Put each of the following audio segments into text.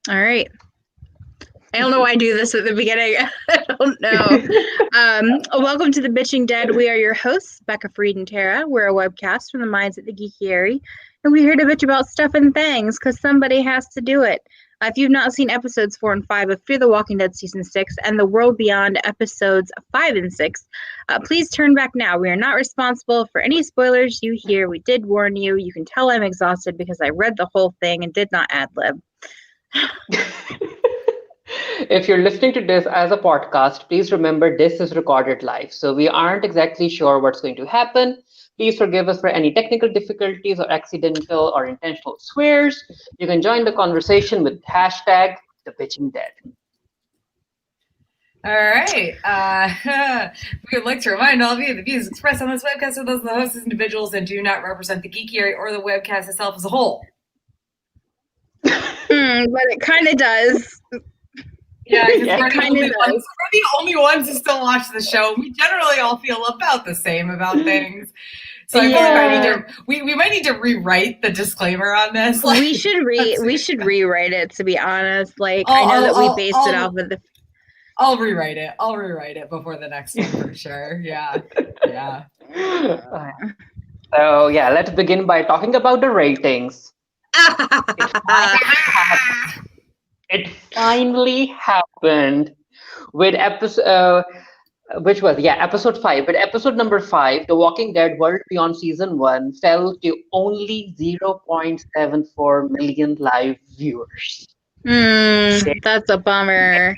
All right. I don't know why I do this at the beginning. I don't know. Welcome to the Bitching Dead. We are your hosts, Bekah, Farid, and Tara. We're a webcast from the minds at the Geekiary, and we're here to bitch about stuff and things because somebody has to do it. If you've not seen episodes 4 and 5 of Fear the Walking Dead Season 6 and The World Beyond episodes 5 and 6, please turn back now. We are not responsible for any spoilers you hear. We did warn you. You can tell I'm exhausted because I read the whole thing and did not ad-lib. If you're listening to this as a podcast, please remember this is recorded live. So we aren't exactly sure what's going to happen. Please forgive us for any technical difficulties or accidental or intentional swears. You can join the conversation with hashtag the bitching dead. All right. We would like to remind all of you the views expressed on this webcast are those of the hosts as individuals and do not represent the Geekiary or the webcast itself as a whole. But it kind of does. Yeah, because we're the only ones who still watch the show. We generally all feel about the same about things. So I feel like we might need to rewrite the disclaimer on this. Like, we should rewrite it, to be honest. Like, I know that we based it off of the. I'll rewrite it. I'll rewrite it before the next one for sure. Yeah. So yeah, let's begin by talking about the ratings. It finally happened with episode, episode 5. But episode number 5, The Walking Dead World Beyond Season 1, fell to only 0.74 million live viewers. That's a bummer.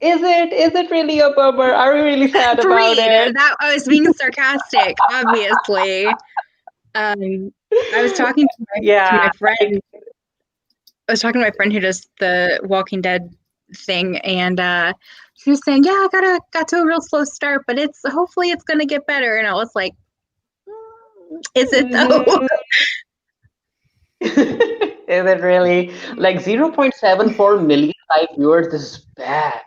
Is it really a bummer? Are we really sad about it? I was being sarcastic, obviously. I was talking to my friend. I was talking to my friend who does the Walking Dead thing, and she was saying, "Yeah, I got to a real slow start, but hopefully it's gonna get better." And I was like, "Is it though?" Is it really? Like 0.74 million live viewers? This is bad.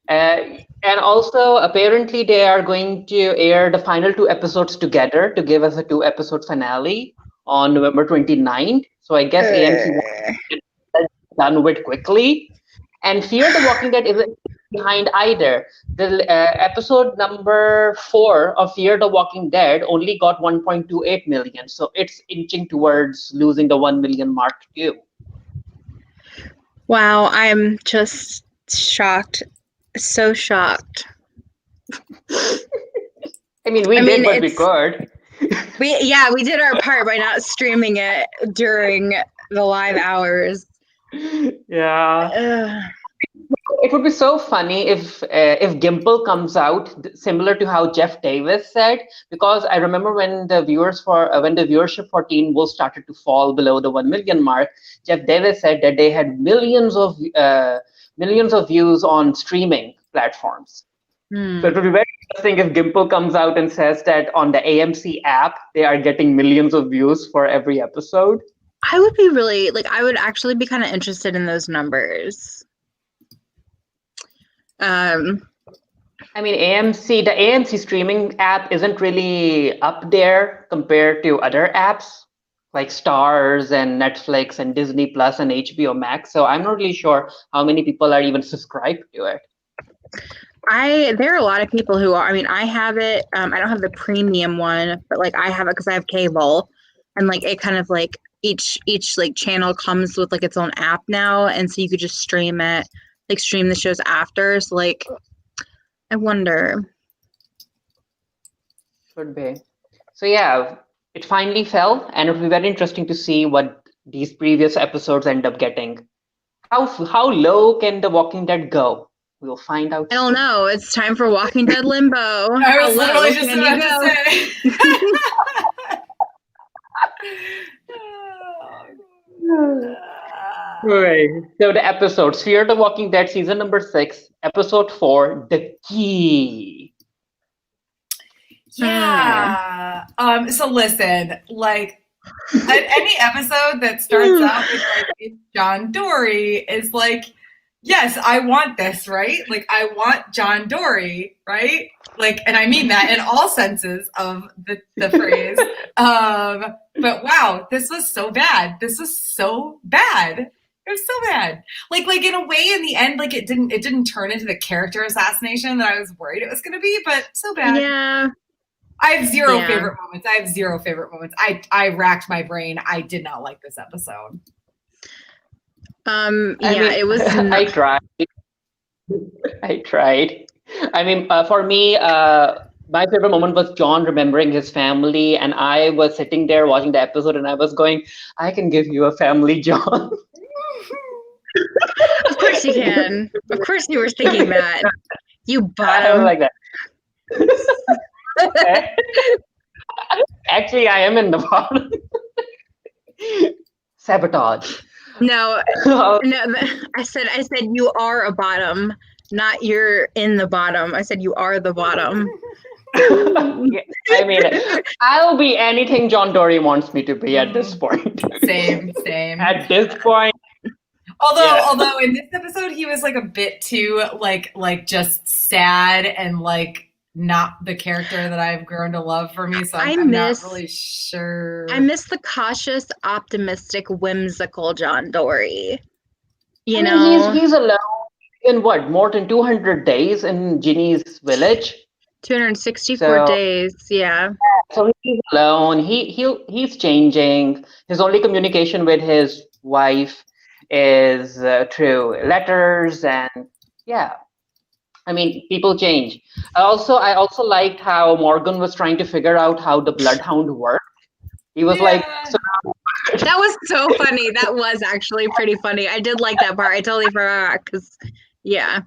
And also, apparently, they are going to air the final 2 episodes together to give us a 2-episode finale on November 29th. So I guess AMC was done with quickly. And Fear the Walking Dead isn't behind either. The episode number 4 of Fear the Walking Dead only got 1.28 million. So it's inching towards losing the 1 million mark too. Wow, I'm just shocked. So shocked. I mean, we did what we could. We did our part by not streaming it during the live hours. Yeah. It would be so funny if Gimple comes out similar to how Jeff Davis said, because I remember when the viewership for Teen Wolf started to fall below the 1 million mark, Jeff Davis said that they had millions of views on streaming platforms. So it would be very interesting if Gimple comes out and says that on the AMC app, they are getting millions of views for every episode. I would actually be kind of interested in those numbers. I mean, the AMC streaming app isn't really up there compared to other apps like Stars and Netflix and Disney Plus and HBO Max. So I'm not really sure how many people are even subscribed to it. There are a lot of people who are. I mean, I have it. I don't have the premium one, but like I have it because I have cable, and like it kind of like each like channel comes with like its own app now, and so you could just stream it, like stream the shows after. So like, I wonder. Could be. So yeah, it finally fell, and it will be very interesting to see what these previous episodes end up getting. How low can The Walking Dead go? We'll find out. I don't know. It's time for Walking Dead Limbo. I was literally just about to say. Right. So the episodes: Fear the Walking Dead season number 6, episode 4, The Key. Yeah. So listen, like any episode that starts out with like it's John Dory is like yes, I want this, right? Like, I want John Dory, right? Like, and I mean that in all senses of the phrase. But wow, this was so bad. This was so bad. It was so bad. Like in a way, in the end, like it didn't turn into the character assassination that I was worried it was going to be, but so bad. Yeah. I have zero favorite moments. I racked my brain. I did not like this episode. It was. I tried. I mean, for me, my favorite moment was John remembering his family, and I was sitting there watching the episode, and I was going, "I can give you a family, John." Of course you can. Of course you were thinking that. You bottom. I was like that. Actually, I am in the bottom. Sabotage. No, I said you are a bottom, not you're in the bottom. I said you are the bottom. I mean, I'll be anything John Dory wants me to be at this point. Same. At this point. Although in this episode he was like a bit too like just sad and like not the character that I've grown to love for me. So I'm not really sure. I miss the cautious, optimistic, whimsical John Dory. You know, he's alone in what, more than 200 days in Ginny's village. 264 days, yeah. So he's alone. He's changing. His only communication with his wife is through letters, and yeah. I mean, people change. I also liked how Morgan was trying to figure out how the bloodhound worked. He was like, that was so funny. That was actually pretty funny. I did like that part. I totally forgot because, yeah.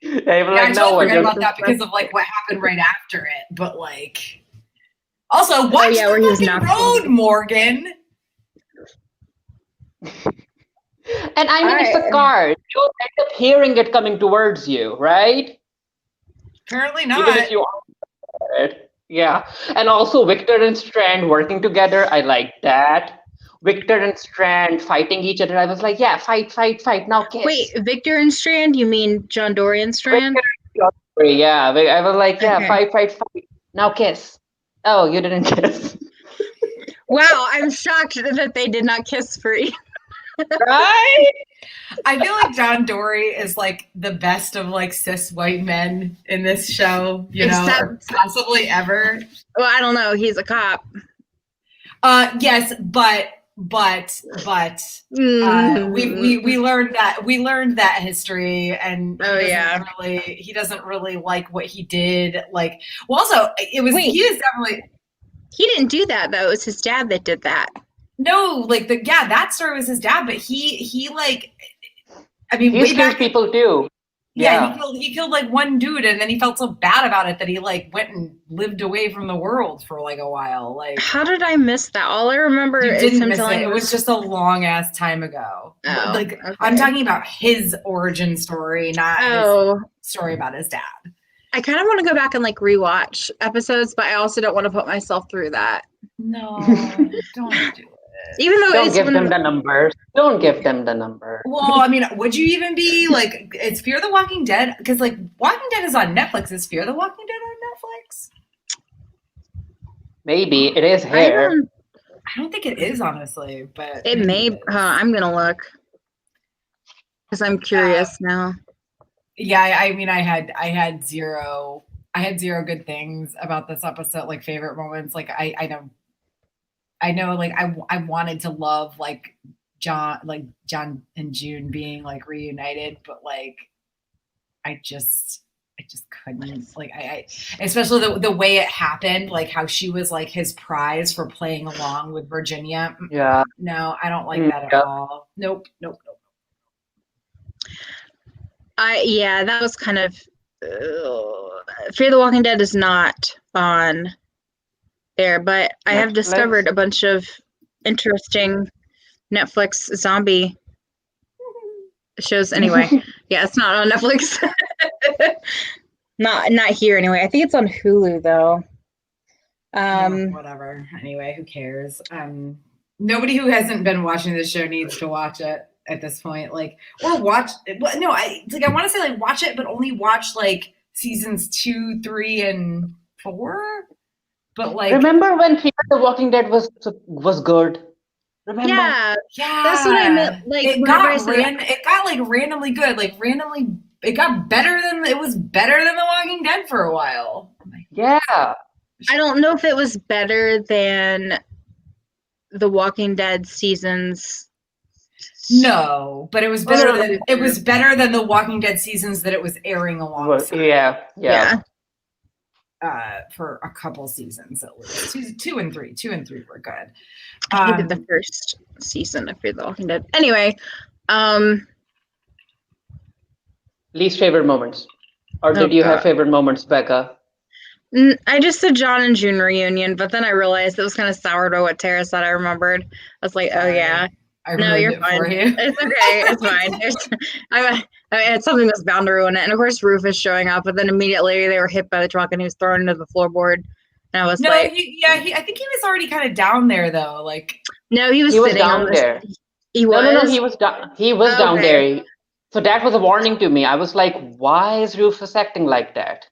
I totally forgot about that because of like what happened right after it. But like, also watch the fucking road, Morgan. And I mean, it's a card. You'll end up hearing it coming towards you, right? Apparently not. Even if you are it. Yeah. And also Victor and Strand working together. I like that. Victor and Strand fighting each other. I was like, yeah, fight. Now kiss. Wait, Victor and Strand? You mean John Dory and Strand? Yeah. I was like, yeah, okay. Fight. Now kiss. Oh, you didn't kiss. Wow, I'm shocked that they did not kiss free. Right? I feel like John Dory is like the best of like cis white men in this show, or possibly ever. Well, I don't know. He's a cop. Yes, but we learned that history, and he doesn't really like what he did. Like, well, also he was definitely. He didn't do that though. It was his dad that did that. No, like that story was his dad, but he like, I mean, he kills people too. Yeah, he killed like one dude, and then he felt so bad about it that he like went and lived away from the world for like a while. Like, how did I miss that? All I remember is him telling it was just a long ass time ago. Oh, like okay. I'm talking about his origin story, not his story about his dad. I kind of want to go back and like rewatch episodes, but I also don't want to put myself through that. No, don't do it. Even though don't give them the numbers. Don't give them the number. Well, I mean, would you even be like, is Fear the Walking Dead? Because like Walking Dead is on Netflix. Is Fear the Walking Dead on Netflix? Maybe it is here. I don't think it is, honestly, but it may. I'm gonna look because I'm curious now. Yeah, I mean, I had zero good things about this episode. Like favorite moments. Like I know, like I wanted to love like John and June being like reunited, but like I just couldn't. Like I especially the way it happened, like how she was like his prize for playing along with Virginia. Yeah. No, I don't like that at all. Nope. That was kind of Fear the Walking Dead is not on there, but I have discovered a bunch of interesting Netflix zombie shows. Anyway, yeah, it's not on Netflix. not here anyway. I think it's on Hulu though. Whatever. Anyway, who cares? Nobody who hasn't been watching this show needs to watch it. at this point. Like, or watch. No, I want to say like watch it, but only watch like seasons 2, 3, and 4. But like, remember when Fear the Walking Dead was good? Remember? Yeah, yeah, that's what I meant. Like, it got like randomly good. Like randomly, it got better than it was better than The Walking Dead for a while. Yeah. I don't know if it was better than The Walking Dead seasons. No, but it was better than The Walking Dead seasons that it was airing alongside. Yeah. For a couple seasons at least. 2 and 3. 2 and 3 were good. I hated the first season of Fear the Walking Dead. Anyway, least favorite moments, or did you have favorite moments, Bekah? I just said John and June reunion, but then I realized it was kind of sourdough what Tara said. I remembered. I was like, oh yeah. No, you're fine. It's okay. It's fine. I mean, something that's bound to ruin it. And of course, Rufus showing up, but then immediately they were hit by the truck and he was thrown into the floorboard. And I was like, I think he was already kind of down there though. Like, no, he was sitting down there. He was. No, he was down. He was down there. So that was a warning to me. I was like, why is Rufus acting like that?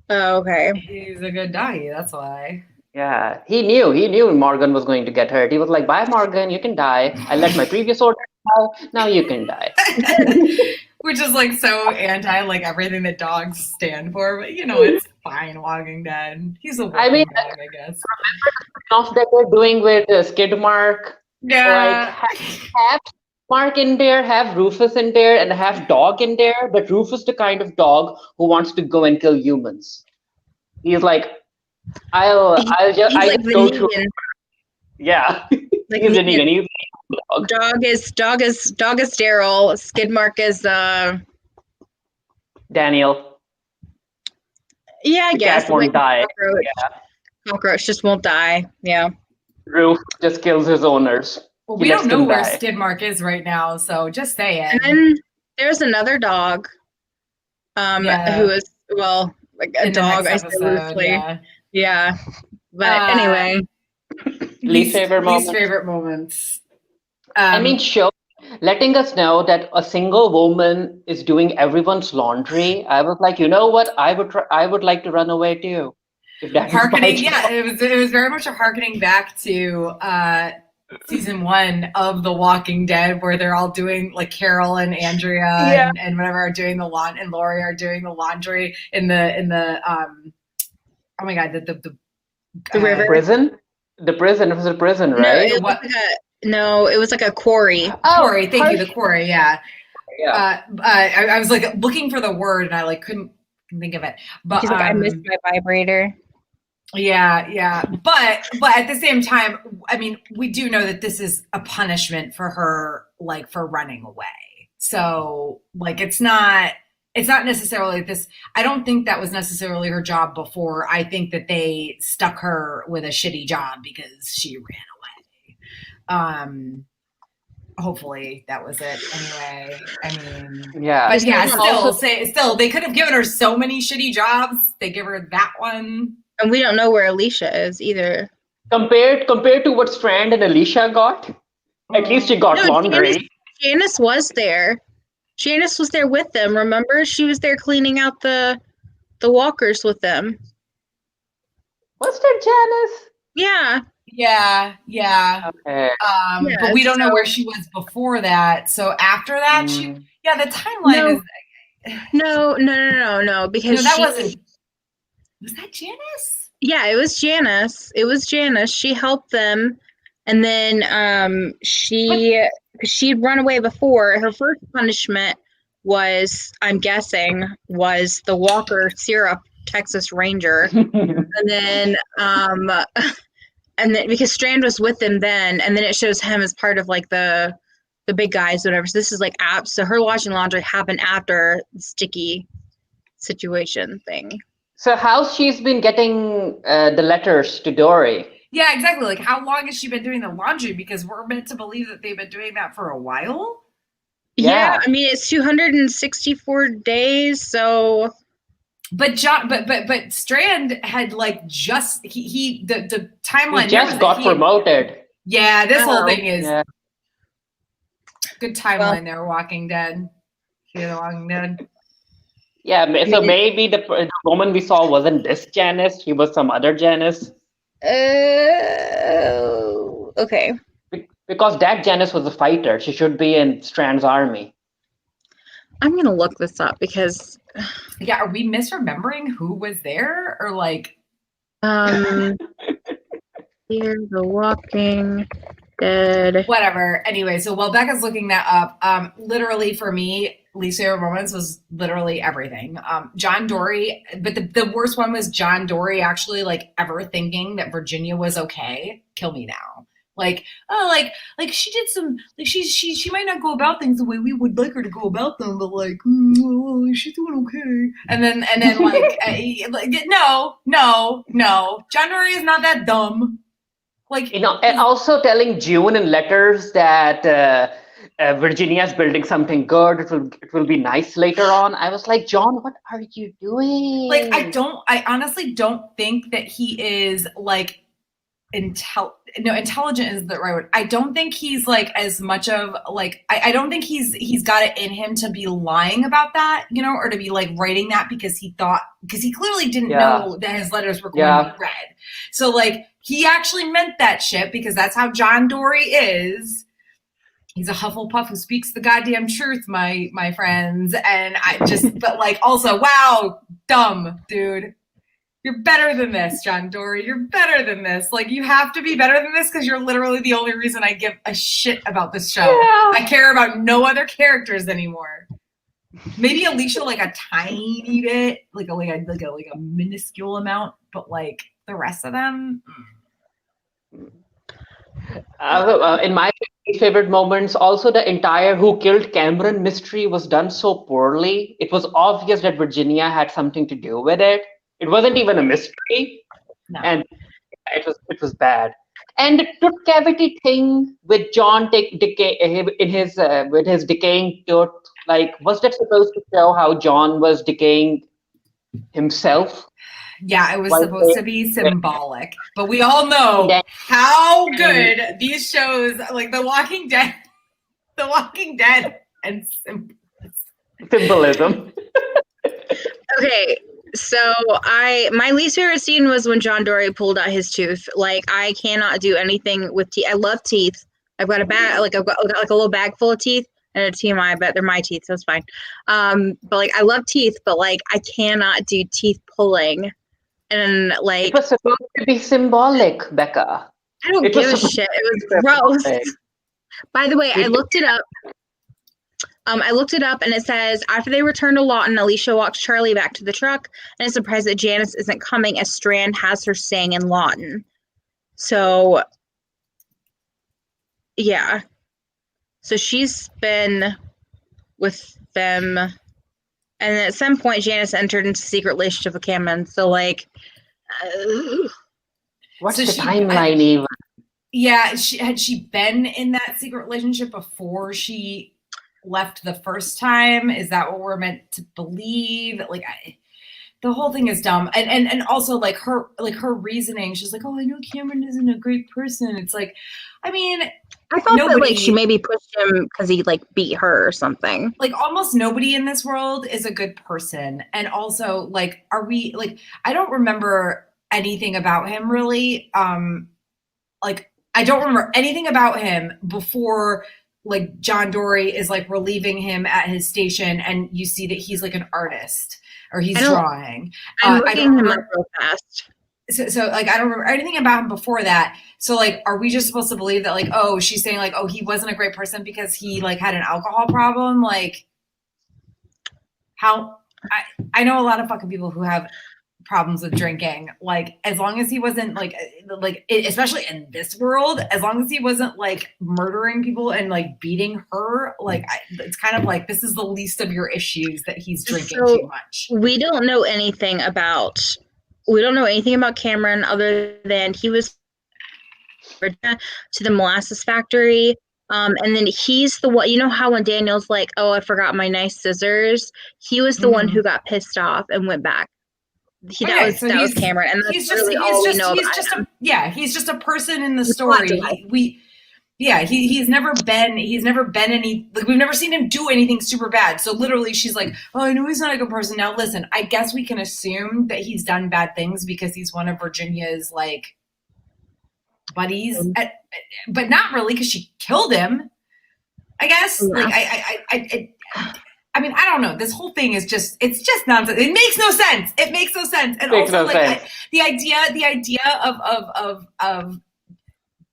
Oh, okay. He's a good doggy. That's why. Yeah, he knew Morgan was going to get hurt. He was like, bye, Morgan, you can die. I let my previous order die. Now you can die. Which is like so anti like everything that dogs stand for, but it's fine. Walking Dead. He's a dog, I guess. Remember the stuff that they're doing with Skidmark? Yeah. Like have Mark in there, have Rufus in there, and have Dog in there. But Rufus the kind of dog who wants to go and kill humans. He's like, I'll just go through. Yeah, like he's a vegan. He's a dog is Daryl. Skidmark is Daniel. Yeah, I guess. Cat won't die. Cockroach just won't die. Yeah. Roof just kills his owners. Well, we don't know where Skidmark is right now, so just say it. And then there's another dog, who is like a dog. I said loosely. Yeah. But anyway, least favorite moments. I mean, letting us know that a single woman is doing everyone's laundry. I was like, you know what? I would like to run away too. If that it was very much a harkening back to season 1 of The Walking Dead, where they're all doing like Carol and Andrea and whatever are doing the laundry, and Lori are doing the laundry in the oh my god, the river prison. The prison. It was a prison, right? No, it was like a quarry. Quarry. Thank you. The quarry. Yeah. I was like looking for the word and I like couldn't think of it. But he's like, I missed my vibrator. Yeah. But at the same time, I mean, we do know that this is a punishment for her, like for running away. So like, it's not necessarily this. I don't think that was necessarily her job before. I think that they stuck her with a shitty job because she ran away. Hopefully that was it. Anyway, I mean, but yeah, still, they could have given her so many shitty jobs. They give her that one, and we don't know where Alicia is either. Compared to what Strand and Alicia got, at least she got laundry. Janice was there. Janice was there with them. Remember, she was there cleaning out the walkers with them. Was there Janice? Yeah. Yeah. Okay. But we don't know where she was before that. So after that, the timeline is. No. Because that wasn't. Was that Janice? Yeah, it was Janice. She helped them, and then she'd run away before. Her first punishment was, I'm guessing, was the Walker Syrup Texas Ranger, and then because Strand was with them then, and then it shows him as part of like the big guys, whatever. So this is like so her washing laundry happened after the sticky situation thing. So how's she's been getting the letters to Dory? Yeah, exactly. Like, how long has she been doing the laundry? Because we're meant to believe that they've been doing that for a while. Yeah, I mean, it's 264 days, so. But Strand had like just the timeline. He just got promoted. Yeah, this whole thing is. Yeah. Good timeline there, Walking Dead. Fear the Walking Dead. Yeah, so maybe the woman we saw wasn't this Janice. He was some other Janice. Okay. Because that Janice was a fighter. She should be in Strand's army. I'm going to look this up because... Yeah, are we misremembering who was there? Or like... Fear the Walking Dead. Whatever. Anyway, so while Bekah's looking that up, literally for me, least favorite moments was literally everything. John Dory, but the worst one was John Dory actually like ever thinking that Virginia was okay. Kill me now. Like, oh, like she did some, like she might not go about things the way we would like her to go about them, but like, she's doing okay. And then like, no, John Dory is not that dumb. Like, and also telling June in letters that Virginia's building something good. It will be nice later on. I was like, John, what are you doing? Like, I honestly don't think that he is like intelligent is the right word. I don't think he's like as much of like, I don't think he's got it in him to be lying about that, you know, or to be like writing that because he clearly didn't know that his letters were going to be read. So like, he actually meant that shit because that's how John Dory is. He's a Hufflepuff who speaks the goddamn truth, my friends. And but like also, wow, dumb, dude. You're better than this, John Dory. You're better than this. Like, you have to be better than this because you're literally the only reason I give a shit about this show. Yeah. I care about no other characters anymore. Maybe Alicia like a tiny bit, like a minuscule amount, but like the rest of them. In my favorite moments, also the entire who killed Cameron mystery was done so poorly. It was obvious that Virginia had something to do with it. It wasn't even a mystery, and it was bad. And the tooth cavity thing with John with his decaying tooth, like, was that supposed to show how John was decaying himself? Yeah, it was supposed to be symbolic, but we all know how good these shows, like The Walking Dead, and symbolism. Okay. So my least favorite scene was when John Dory pulled out his tooth. Like, I cannot do anything with teeth. I love teeth. I've got a bag, I've got like a little bag full of teeth and a TMI, but they're my teeth, so it's fine. But like, I love teeth, but like, I cannot do teeth pulling. And like, it was supposed to be symbolic, Bekah. I don't give a shit. It was gross. By the way, I looked it up. And it says, after they return to Lawton, Alicia walks Charlie back to the truck and is surprised that Janice isn't coming as Strand has her staying in Lawton. So, yeah. So she's been with them. And at some point, Janice entered into a secret relationship with Cameron. So, like... what's the timeline even? Yeah, had she been in that secret relationship before she... left the first time? Is that what we're meant to believe? Like, the whole thing is dumb. And also like her reasoning, she's like, oh, I know Cameron isn't a great person. It's like, I mean, I thought that like she maybe pushed him because he like beat her or something. Like, almost nobody in this world is a good person. And also, like, are we like, I don't remember anything about him really. Like, I don't remember anything about him before like John Dory is like relieving him at his station and you see that he's like an artist or he's drawing. I'm looking him up real fast. So like, I don't remember anything about him before that. So like, are we just supposed to believe that like, oh, she's saying like, oh, he wasn't a great person because he like had an alcohol problem? Like, how I know a lot of fucking people who have problems with drinking. Like, as long as he wasn't like especially in this world, as long as he wasn't like murdering people and like beating her, like it's kind of like, this is the least of your issues that he's drinking too much. We don't know anything about Cameron other than he was to the molasses factory. And then he's the one, you know how when Daniel's like, oh, I forgot my nice scissors, he was the one who got pissed off and went back. That was Cameron, and that's really all we know about him. He's just a person in the story. Yeah, he's never been any, like, we've never seen him do anything super bad. So literally she's like, oh, I know he's not a good person. Now listen, I guess we can assume that he's done bad things because he's one of Virginia's like buddies, but not really because she killed him, I guess. Yeah. Like I mean, I don't know. This whole thing is it's just nonsense. It makes no sense. It makes no sense. And also the idea of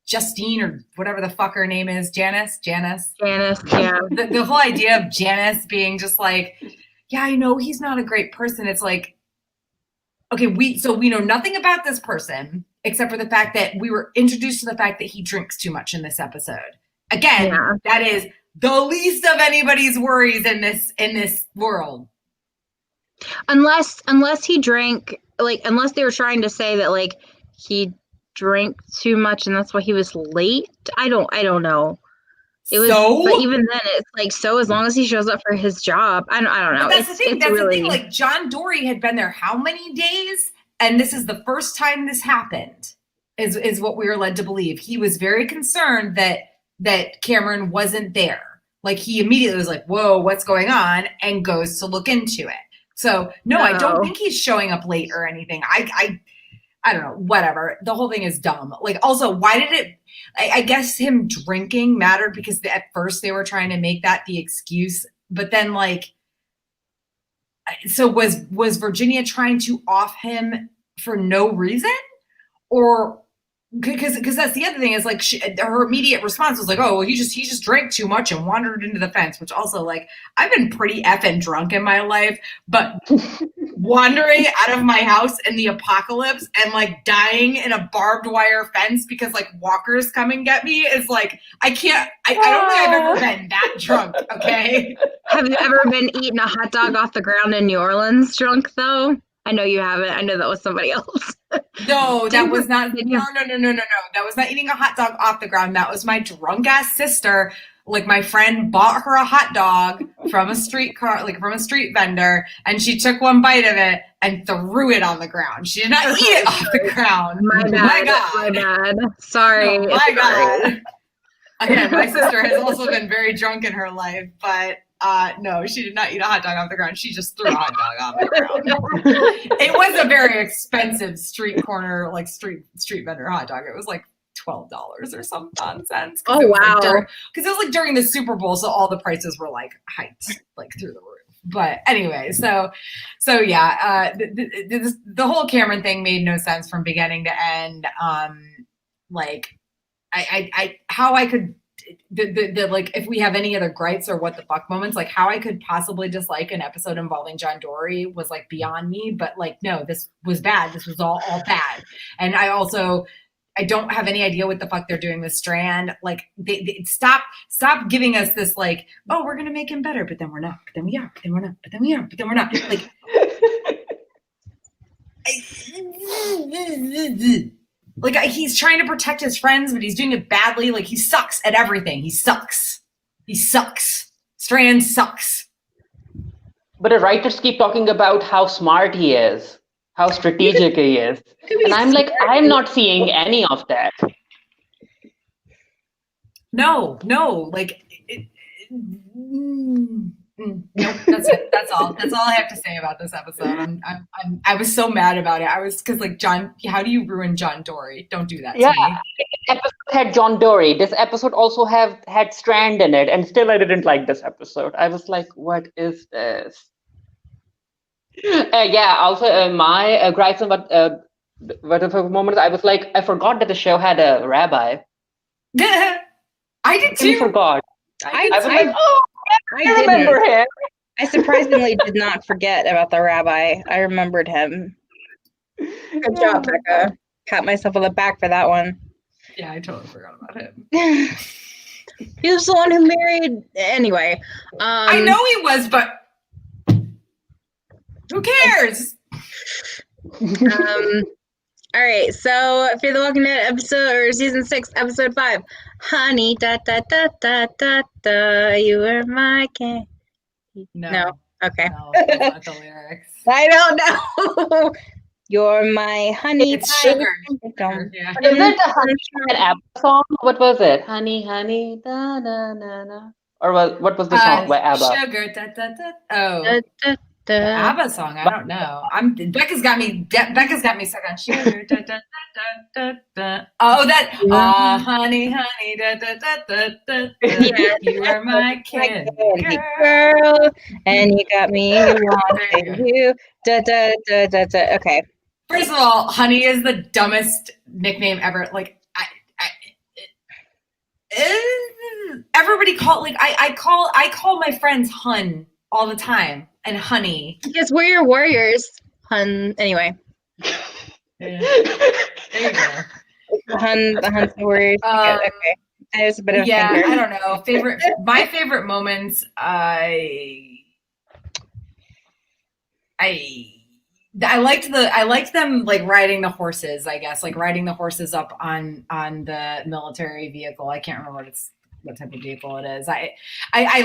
Justine, or whatever the fuck her name is, Janice, yeah. The whole idea of Janice being just like, yeah, I know he's not a great person. It's like, okay, we know nothing about this person except for the fact that we were introduced to the fact that he drinks too much in this episode. Again, that is the least of anybody's worries in this world. Unless he drank, like, unless they were trying to say that, like, he drank too much and that's why he was late. I don't know. But even then, it's like, so as long as he shows up for his job, I don't know. But that's the thing. Like, John Dory had been there how many days? And this is the first time this happened, is what we were led to believe. He was very concerned that Cameron wasn't there. Like, he immediately was like, whoa, what's going on? And goes to look into it. So no, I don't think he's showing up late or anything. I don't know, whatever. The whole thing is dumb. Like, also, why did it, I guess him drinking mattered because at first they were trying to make that the excuse. But then, like, so was Virginia trying to off him for no reason? Or, because that's the other thing, is like, her immediate response was like, oh, well, he just drank too much and wandered into the fence, which also, like, I've been pretty effing drunk in my life, but wandering out of my house in the apocalypse and, like, dying in a barbed wire fence because, like, walkers come and get me is like, I don't think I've ever been that drunk, okay? Have you ever been eating a hot dog off the ground in New Orleans drunk, though? I know you haven't. I know that was somebody else. No, that was not. No. That was not eating a hot dog off the ground. That was my drunk ass sister. Like, my friend bought her a hot dog from a street vendor, and she took one bite of it and threw it on the ground. She did not eat it off the ground. My bad. Sorry. Oh, my God. Again, my sister has also been very drunk in her life, but no, she did not eat a hot dog off the ground. She just threw a hot dog on the ground. It was a very expensive street corner, like street vendor hot dog. It was like $12 or some nonsense. Oh, wow. Because it was like during the Super Bowl, so all the prices were like hiked like through the roof. But anyway, so yeah, the whole Cameron thing made no sense from beginning to end. Like, how I could, like, if we have any other gripes or what the fuck moments, like, how I could possibly dislike an episode involving John Dory was, like, beyond me. But, like, no, this was bad. This was all bad. And I don't have any idea what the fuck they're doing with Strand. Like, they stop giving us this, like, oh, we're gonna make him better, but then we're not, but then we are, but then we're not, but then we are, but then we're not. Like, he's trying to protect his friends, but he's doing it badly. Like, he sucks at everything. He sucks. Strand sucks. But the writers keep talking about how smart he is, how strategic he is. And I'm like, I'm not seeing any of that. No, like, nope, that's it. That's all I have to say about this episode. I was so mad about it. Because, like, John, how do you ruin John Dory? Don't do that to me. This episode had John Dory. This episode also had Strand in it, and still I didn't like this episode. I was like, what is this? Also, my gripes about whatever moments, I was like, I forgot that the show had a rabbi. I did too. I forgot. I was like, oh, I remember him. I surprisingly did not forget about the rabbi. I remembered him. Good job, Bekah. Pat myself on the back for that one. Yeah, I totally forgot about him. He was the one who married. Anyway. I know he was, but who cares? All right, so Fear the Walking Dead episode, or season 6, episode 5. Honey, da da da da da da, you were my king. No. Okay. No, that's not the lyrics. I don't know. You're my honey It's pie. sugar. Don't- Yeah. Is it the Honey and ABBA song? What was it? Honey, honey, da na na na. Or what was the song by ABBA? Sugar. Da, da, da. Oh. Da, da, The da. ABBA song, I don't know. Becca's got me stuck on sugar. Da, da, da, da, da. Oh, that honey, honey, da, da, da, da, da, da. Yeah. You are my candy girl, and you got me wanting you. Da, da, da, da, da. Okay. First of all, honey is the dumbest nickname ever. Like, everybody I call my friends Hun all the time and Honey. Because we're your warriors, hun. Anyway. Yeah. There you go. The Hun's the warriors. Okay. There's a bit of I don't know. My favorite moments. I liked them like riding the horses, I guess, like riding the horses up on the military vehicle. I can't remember what type of vehicle it is. I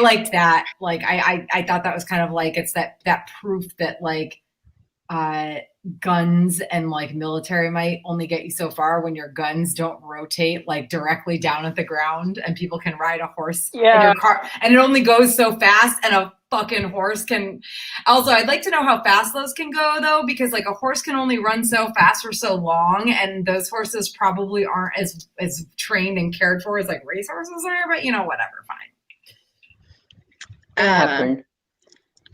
liked that. Like I thought that was kind of like it's that proof that like guns and like military might only get you so far when your guns don't rotate like directly down at the ground and people can ride a horse in your car and it only goes so fast and a fucking horse can. Also, I'd like to know how fast those can go though, because like a horse can only run so fast for so long and those horses probably aren't as trained and cared for as like race horses are, but you know, whatever, fine.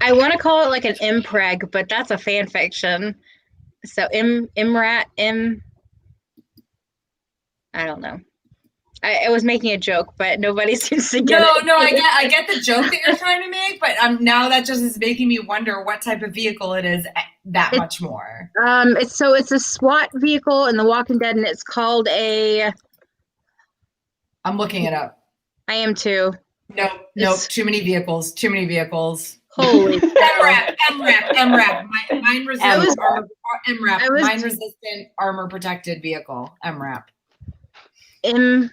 I want to call it like an impreg, but that's a fan fiction. So imrat. I don't know. I was making a joke, but nobody seems to get it. No, I get the joke that you're trying to make, but now that just is making me wonder what type of vehicle it is much more. It's a SWAT vehicle in The Walking Dead, and it's called a. I'm looking it up. I am too. Nope. Too many vehicles. Holy MRAP. Mine resistant armor. MRAP. Mine resistant armor protected vehicle. MRAP. Armor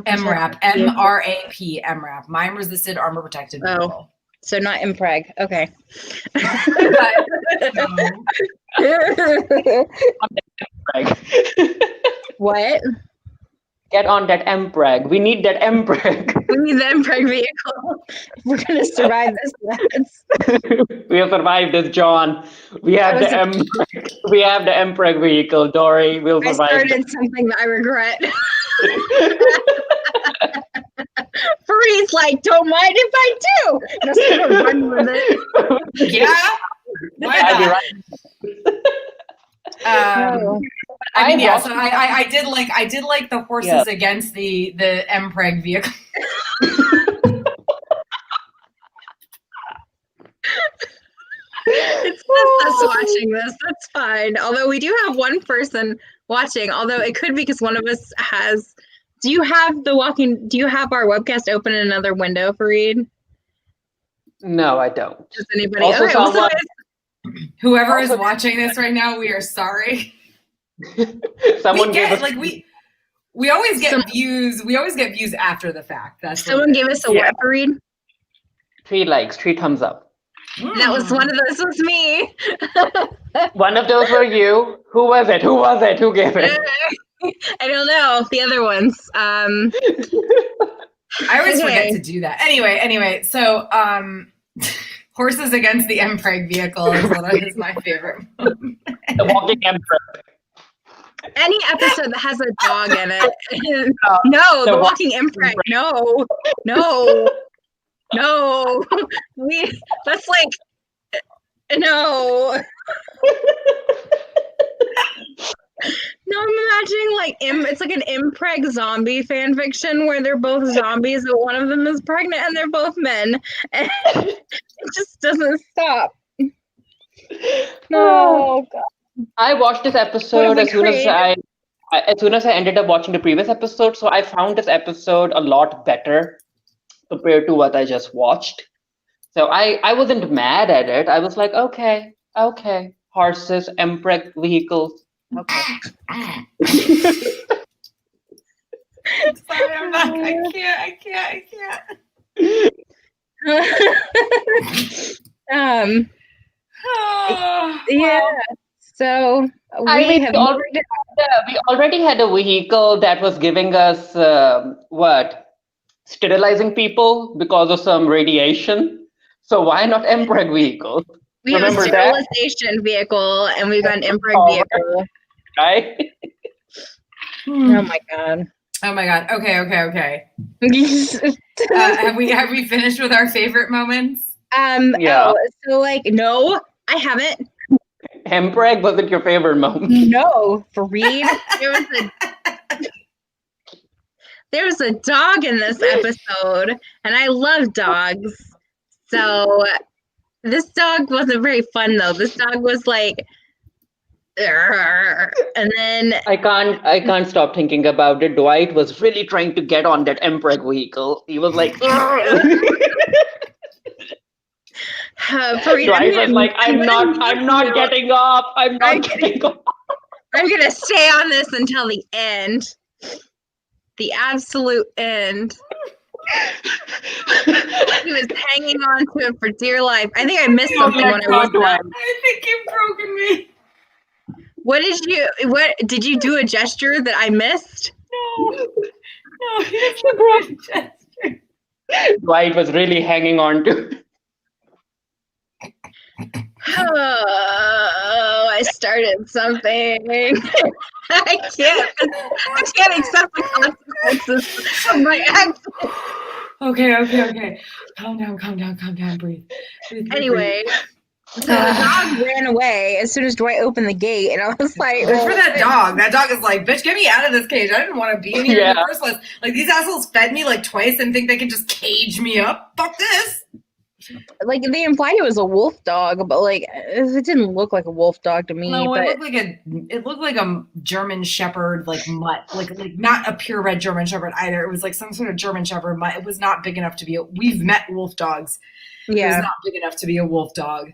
MRAP. MRAP. MRAP. Mine resisted armor protected vehicle. Oh, so not impreg. Okay. What? Get on that MPreg. We need that MPreg. We need the MPreg vehicle. We're gonna survive this, lads. We'll survive this, John. We have the MPreg. We have the MPreg vehicle, Dory. We'll survive. I started something that I regret. Farid's like, don't mind if I do. And I started running with it. Yeah. Why not? I mean, yeah. So I did like the horses against the MPreg vehicle. It's just us watching this. That's fine. Although we do have one person watching. Although it could be because one of us has. Do you have our webcast open in another window, Farid? No, I don't. Does anybody? Also, whoever is watching this right now, we are sorry. Someone we always get views. We always get views after the fact. That's someone gave us a what, Farid? 3 likes, 3 thumbs up. That was one of those. Was me. One of those were you. Who was it? Who gave it? I don't know. The other ones. I always forget to do that. Anyway. So, horses against the MPreg vehicle is my favorite. The walking MPreg. Any episode that has a dog in it. No, the walking impreg. No. That's like, no. No, I'm imagining like it's like an impreg zombie fan fiction where they're both zombies, but one of them is pregnant and they're both men. And it just doesn't stop. No, God. I watched this episode as soon as I ended up watching the previous episode, so I found this episode a lot better compared to what I just watched. So I wasn't mad at it. I was like, okay, horses, MPreg vehicles. Okay. Sorry, I'm not. I can't. Yeah. So We already had a vehicle that was giving us sterilizing people because of some radiation. So why not MPREG vehicle? We have a sterilization vehicle, and we've got an MPREG vehicle. Right? Oh my god. Okay. Have we finished with our favorite moments? Yeah. So no, I haven't. MPREG wasn't your favorite moment? No, Farid. There was a dog in this episode, and I love dogs. So this dog wasn't very fun though. This dog was like, and then I can't stop thinking about it. Dwight was really trying to get on that MPREG vehicle. He was like, Farid, Dwight was like, I'm not getting off. I'm getting off. I'm gonna stay on this until the end. The absolute end. He was hanging on to it for dear life. I think I missed something when I was done. I think you've broken me. What did you do a gesture that I missed? No, here's a gesture. Dwight was really hanging on to it. Oh, I started something. I can't accept the consequences of my actions. Okay. Calm down. Breathe. Anyway, so the dog ran away as soon as Dwight opened the gate, and I was like, good for that dog. That dog is like, bitch, get me out of this cage. I didn't want to be in here in the first place. Like, these assholes fed me like twice and think they can just cage me up. Fuck this. Like, they implied it was a wolf dog, but like it didn't look like a wolf dog to me. No, but it looked like a German Shepherd, like mutt, like not a purebred German Shepherd either. It was like some sort of German Shepherd mutt. It was not big enough to be. We've met wolf dogs. Yeah, it was not big enough to be a wolf dog.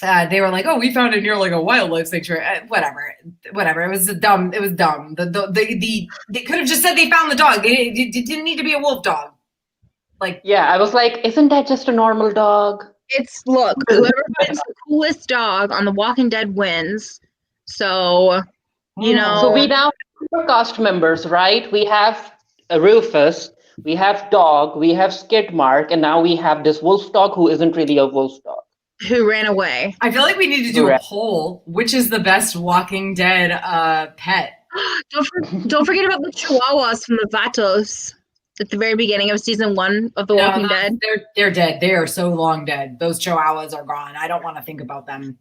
They were like, "Oh, we found it near like a wildlife sanctuary." Whatever. It was dumb. They could have just said they found the dog. It didn't need to be a wolf dog. Like, yeah, I was like, isn't that just a normal dog? Look, whoever finds the coolest dog on The Walking Dead wins. So, you know. So we now have cast members, right? We have Rufus, we have Dog, we have Skidmark, and now we have this wolf dog who isn't really a wolf dog. Who ran away. I feel like we need to do a poll. Which is the best Walking Dead pet? Don't forget about the Chihuahuas from the Vatos. At the very beginning of season 1 of The Walking Dead. They're dead. They are so long dead. Those Chihuahuas are gone. I don't want to think about them.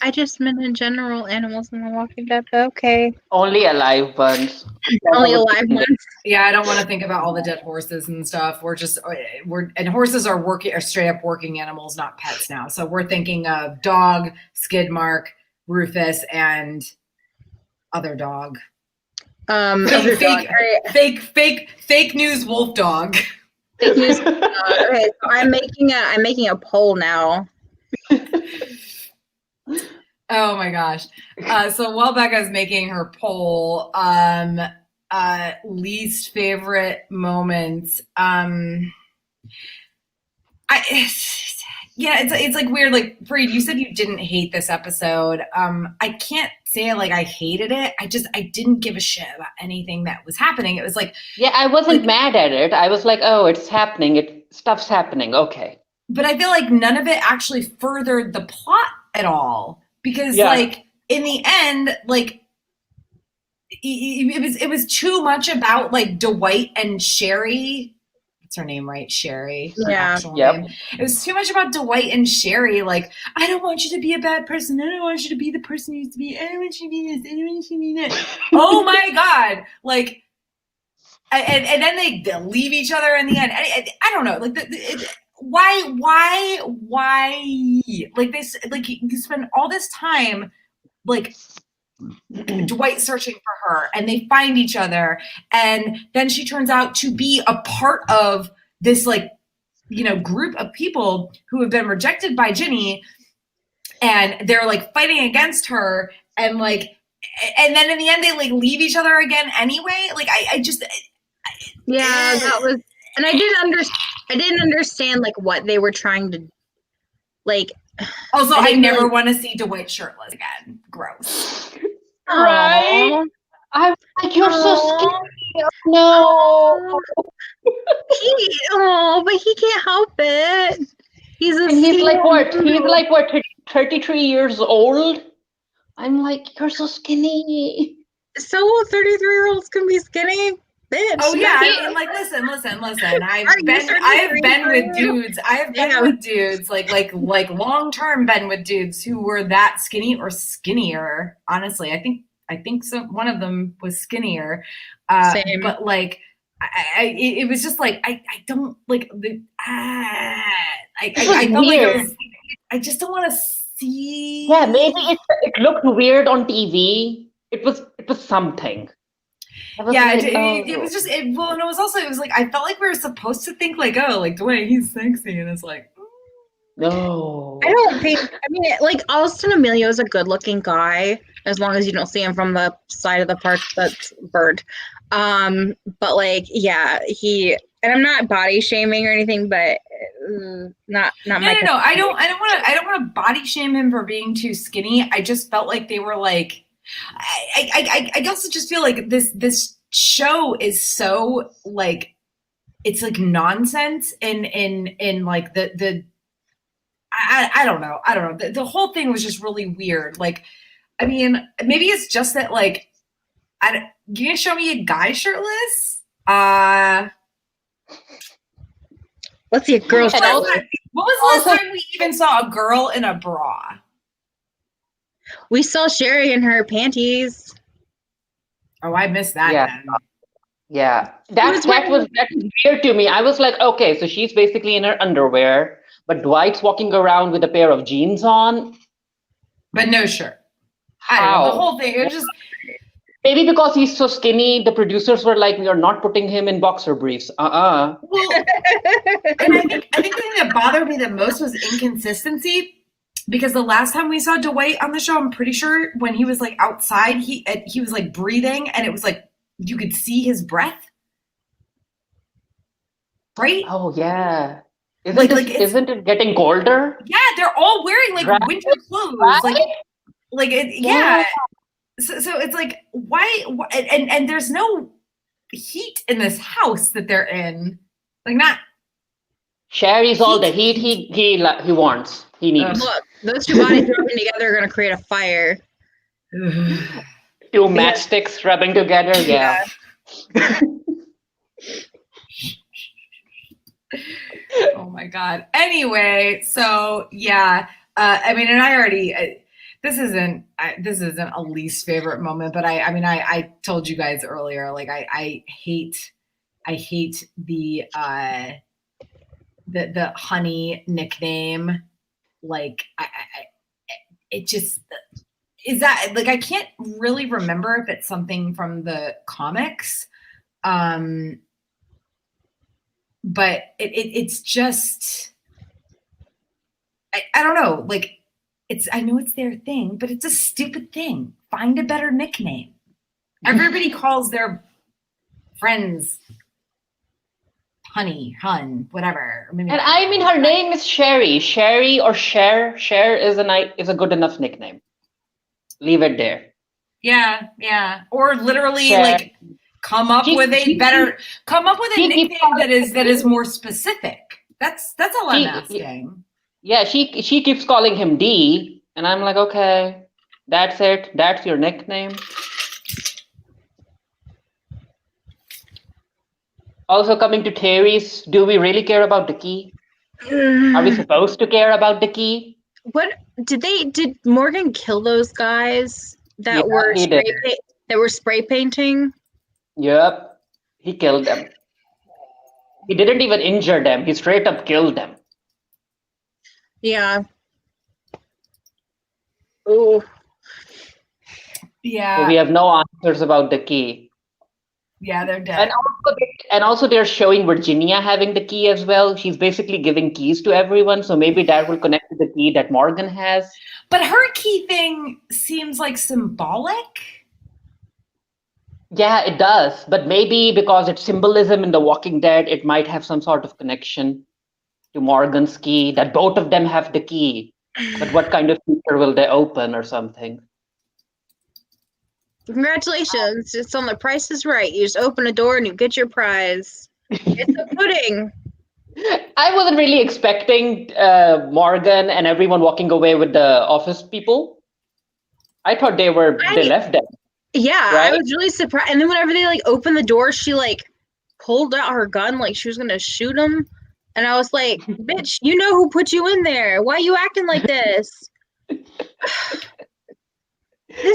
I just meant in general animals in The Walking Dead, but okay. Only alive ones. Only alive ones. Yeah, I don't want to think about all the dead horses and stuff. And horses are straight up working animals, not pets now. So we're thinking of Dog, Skidmark, Rufus, and other dog. Fake news wolf dog. Fake news. Okay, so I'm making a poll now. Oh my gosh! So while Bekah's making her poll, least favorite moments. It's like weird. Like, Farid, you said you didn't hate this episode. I can't say like I hated it. I didn't give a shit about anything that was happening. It was like, yeah, I wasn't mad at it. I was like, oh, it's happening. Stuff's happening. Okay. But I feel like none of it actually furthered the plot at all because like in the end, like it was too much about like Dwight and Sherry. What's her name, right? Sherry. Yeah. Name. It was too much about Dwight and Sherry. Like, I don't want you to be a bad person. I don't want you to be the person you used to be. I don't want you to be this. I don't want you to be that. Oh my God. Like, and then they leave each other in the end. I don't know. Like, why? Like, this, like, you spend all this time, like, Dwight searching for her, and they find each other, and then she turns out to be a part of this, like, you know, group of people who have been rejected by Ginny, and they're like fighting against her, and like, and then in the end they like leave each other again anyway. Like, that was, and I didn't understand like what they were trying to, like, Also, I never want to see Dwight shirtless again. Gross. Right? I'm like, you're so skinny. No. But he can't help it. He's like what? He's like what? 33 years old. I'm like, you're so skinny. So 33-year-olds can be skinny, bitch. Oh yeah, I mean, like, listen. I have been with dudes. I have been with dudes, like long-term been with dudes who were that skinny or skinnier. Honestly, I think so. One of them was skinnier. Same. But like, it was just like I don't like the I felt weird. like I just don't want to see. Yeah, maybe it looked weird on TV. It was something. Yeah, it was just and it was like I felt like we were supposed to think like, oh, like Dwayne, he's sexy, and it's like, no. I don't think. I mean, like Austin Emilio is a good-looking guy as long as you don't see him from the side of the park that's bird. But like, yeah, and I'm not body shaming or anything, but not no. I don't want to body shame him for being too skinny. I just felt like they were like. I also just feel like this show is so like it's like nonsense in like the I don't know the whole thing was just really weird. Like, I mean, maybe it's just that like you gonna show me a guy shirtless? Let's see a girl shirtless. What was the last time we even saw a girl in a bra? We saw Sherry in her panties. Oh, I missed that. Yeah. Then. Yeah. That was weird to me. I was like, okay, so she's basically in her underwear, but Dwight's walking around with a pair of jeans on. But no shirt. I don't know, the whole thing. It was just maybe because he's so skinny, the producers were like, we are not putting him in boxer briefs. Well, and I think the thing that bothered me the most was inconsistency. Because the last time we saw Dwight on the show, I'm pretty sure when he was like outside, he was like breathing, and it was like you could see his breath, right? Oh yeah, isn't it getting colder? Yeah, they're all wearing like winter clothes, right? Yeah. So it's like why and there's no heat in this house that they're in, like not. Sherry's all the heat he wants. He needs. Look, those two bodies rubbing together are going to create a fire. Two matchsticks rubbing together, yeah. Oh my God. Anyway, so yeah, I mean, and I already. This isn't a least favorite moment, but I told you guys earlier, like I hate the honey nickname. Like it just is that like I can't really remember if it's something from the comics, but it's just I don't know, like I know it's their thing, but it's a stupid thing. Find a better nickname. Everybody calls their friends Honey, Hun, whatever. And I mean, her name is Sherry. Sherry or Cher. Cher is a good enough nickname. Leave it there. Yeah. Or literally, Cher. like, come up with a nickname that is more specific. That's all I'm asking. Yeah, she keeps calling him D, and I'm like, okay, that's it. That's your nickname. Also, coming to Terry's, do we really care about the key? Are we supposed to care about the key? What did Morgan kill those guys that were spray painting? Yep, he killed them. He didn't even injure them. He straight up killed them. Yeah. Oh. Yeah. So we have no answers about the key. Yeah, they're dead. And also they're showing Virginia having the key as well. She's basically giving keys to everyone. So maybe that will connect to the key that Morgan has. But her key thing seems like symbolic. Yeah, it does. But maybe because it's symbolism in The Walking Dead, it might have some sort of connection to Morgan's key, that both of them have the key. But what kind of future will they open or something? Congratulations. It's on The Price is Right. You just open a door and you get your prize. It's a pudding. I wasn't really expecting Morgan and everyone walking away with the office people. I thought they left them. Yeah, right? I was really surprised. And then whenever they like opened the door, she like pulled out her gun like she was gonna shoot him. And I was like, bitch, you know who put you in there. Why are you acting like this? This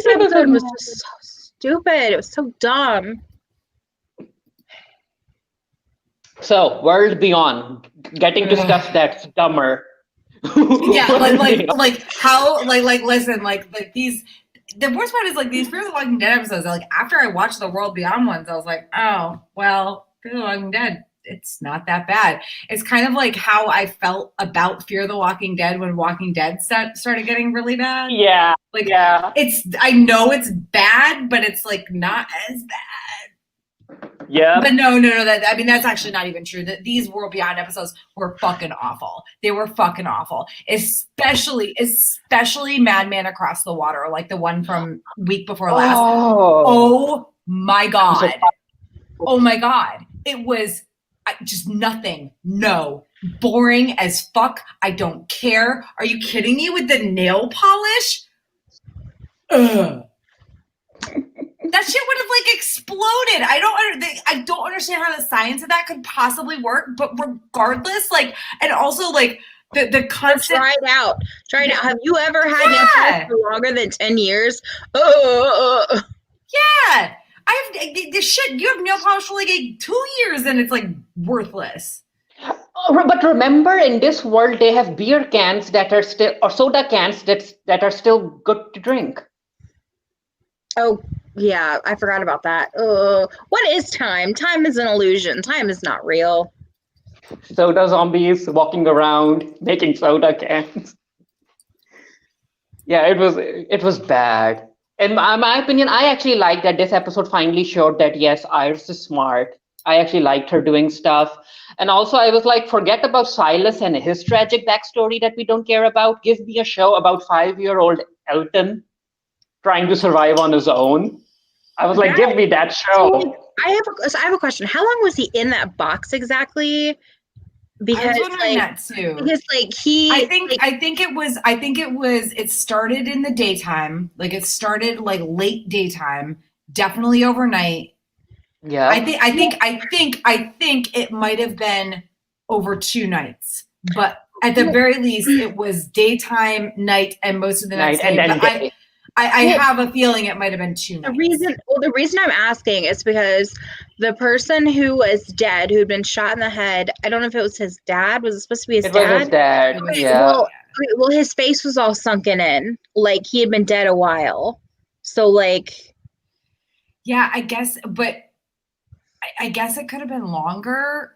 episode was just so stupid. It was so dumb. So, World Beyond, getting to stuff that's dumber. Yeah, like how listen, like these. The worst part is like these Fear the Walking Dead episodes. Like after I watched the World Beyond ones, I was like, oh well, Fear the Walking Dead, it's not that bad. It's kind of like how I felt about Fear the Walking Dead when Walking Dead started getting really bad. Yeah, like yeah. I know it's bad, but it's like not as bad. Yeah. But no. That's actually not even true. That these World Beyond episodes were fucking awful. They were fucking awful. Especially Madman Across the Water, like the one from week before last. Oh my God. Oh my God. It was just nothing. No. Boring as fuck. I don't care. Are you kidding me with the nail polish? Ugh. That shit would have like exploded. I don't understand how the science of that could possibly work. But regardless, like, and also like the constant. Try it out. Have you ever had nail polish for longer than 10 years? Yeah. I have this shit. You have nail polish for like 2 years, and it's like worthless. But remember, in this world, they have beer cans that are still, or soda cans that are still good to drink. Oh. Yeah, I forgot about that. What is time? Time is an illusion. Time is not real. Soda zombies walking around making soda cans. Yeah, it was bad. In my opinion, I actually like that this episode finally showed that yes, Iris is smart. I actually liked her doing stuff. And also I was like, forget about Silas and his tragic backstory that we don't care about. Give me a show about 5-year-old Elton trying to survive on his own. I was like, give me that show. So I have a question. How long was he in that box exactly? Because I was wondering that too. Because like it started in the daytime. Like it started like late daytime, definitely overnight. Yeah. I think it might have been over 2 nights. But at the very least it was daytime, night, and most of the next day. And then I have a feeling it might have been 2 nights. The reason I'm asking is because the person who was dead, who had been shot in the head, I don't know if it was his dad. Was it supposed to be his dad? It was his dad, yeah. Well, his face was all sunken in. Like, he had been dead a while. So, like... Yeah, I guess, but I guess it could have been longer.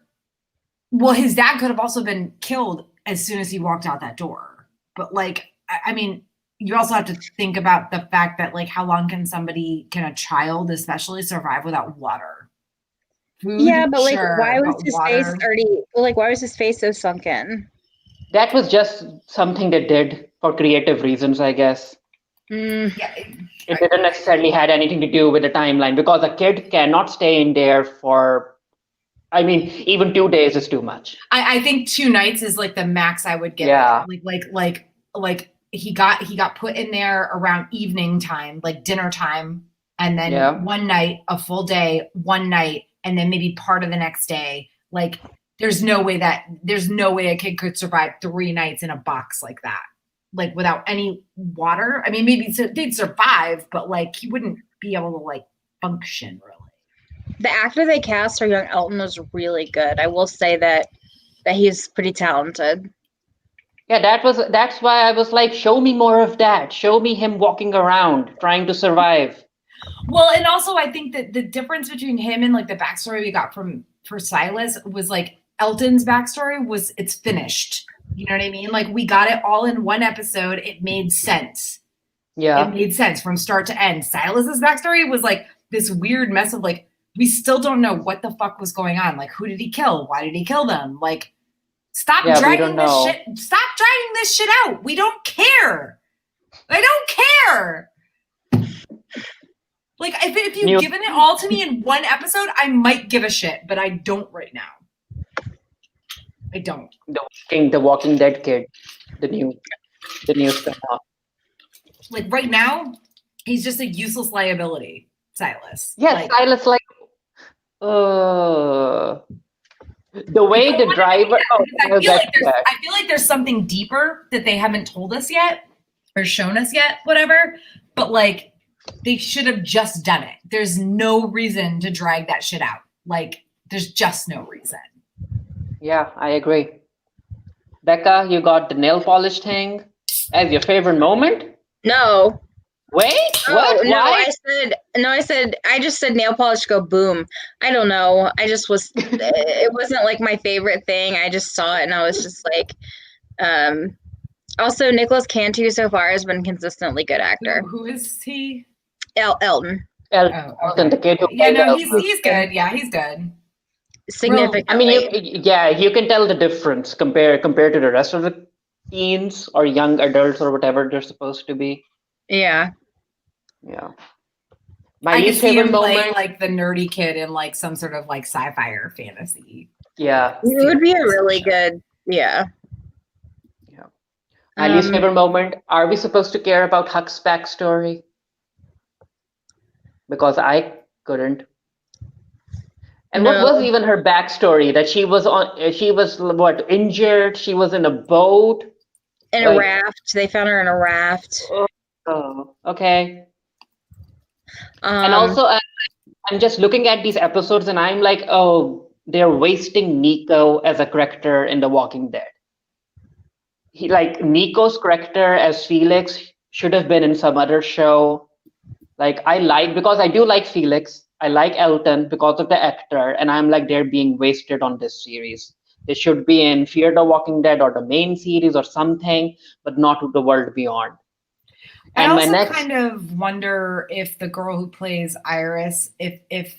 Well, his dad could have also been killed as soon as he walked out that door. But, like, I mean... You also have to think about the fact that, like, how long can a child especially survive without water? Food, yeah, but like, sure, why was his face already? Like, why was his face so sunken? That was just something they did for creative reasons, I guess. Yeah, it didn't necessarily had anything to do with the timeline because a kid cannot stay in there for. I mean, even 2 days is too much. I think 2 nights is like the max I would give. Yeah. Like. He got put in there around evening time, like dinner time, and then one night, a full day, one night, and then maybe part of the next day. Like there's no way a kid could survive 3 nights in a box like that, like without any water. I mean, maybe they'd survive, but like he wouldn't be able to like function really. The actor they cast for young Elton was really good. I will say that he's pretty talented. Yeah, that's why I was like, show me more of that. Show me him walking around trying to survive. Well, and also I think that the difference between him and like the backstory we got for Silas was like Elton's backstory was it's finished. You know what I mean? Like we got it all in one episode. It made sense. Yeah. It made sense from start to end. Silas's backstory was like this weird mess of like, we still don't know what the fuck was going on. Like, who did he kill? Why did he kill them? Like, Stop dragging this shit. Stop dragging this shit out. We don't care. I don't care. Like, if you've given it all to me in one episode, I might give a shit, but I don't right now. I don't. The Walking Dead kid, the new spin-off. Like right now, he's just a useless liability, Silas. Yes, Silas, like, the way the driver. I feel like there's something deeper that they haven't told us yet or shown us yet, whatever. But like, they should have just done it. There's no reason to drag that shit out. Like, there's just no reason. Yeah, I agree. Bekah, you got the nail polish thing as your favorite moment? No. Wait, what? No, Why? I just said nail polish go boom. I don't know. It wasn't like my favorite thing. I just saw it and I was just like, also Nicholas Cantu so far has been consistently good actor. Who is he? Elton. Elton, the kid who he's good. Yeah, he's good. Significantly. I mean, you can tell the difference compared to the rest of the teens or young adults or whatever they're supposed to be. Yeah. My least favorite moment, playing like the nerdy kid in like some sort of like sci-fi or fantasy. Yeah, it would be a really good. Yeah. My least favorite moment. Are we supposed to care about Huck's backstory? Because I couldn't. And what was even her backstory? That she was injured? She was in a boat? In a raft. They found her in a raft. Oh, okay. And also, I'm just looking at these episodes and I'm like, oh, they're wasting Nico as a character in The Walking Dead. Nico's character as Felix should have been in some other show. Because I do like Felix. I like Elton because of the actor, and I'm like, they're being wasted on this series. They should be in Fear the Walking Dead or the main series or something, but not The World Beyond. And I also kind of wonder if the girl who plays Iris, if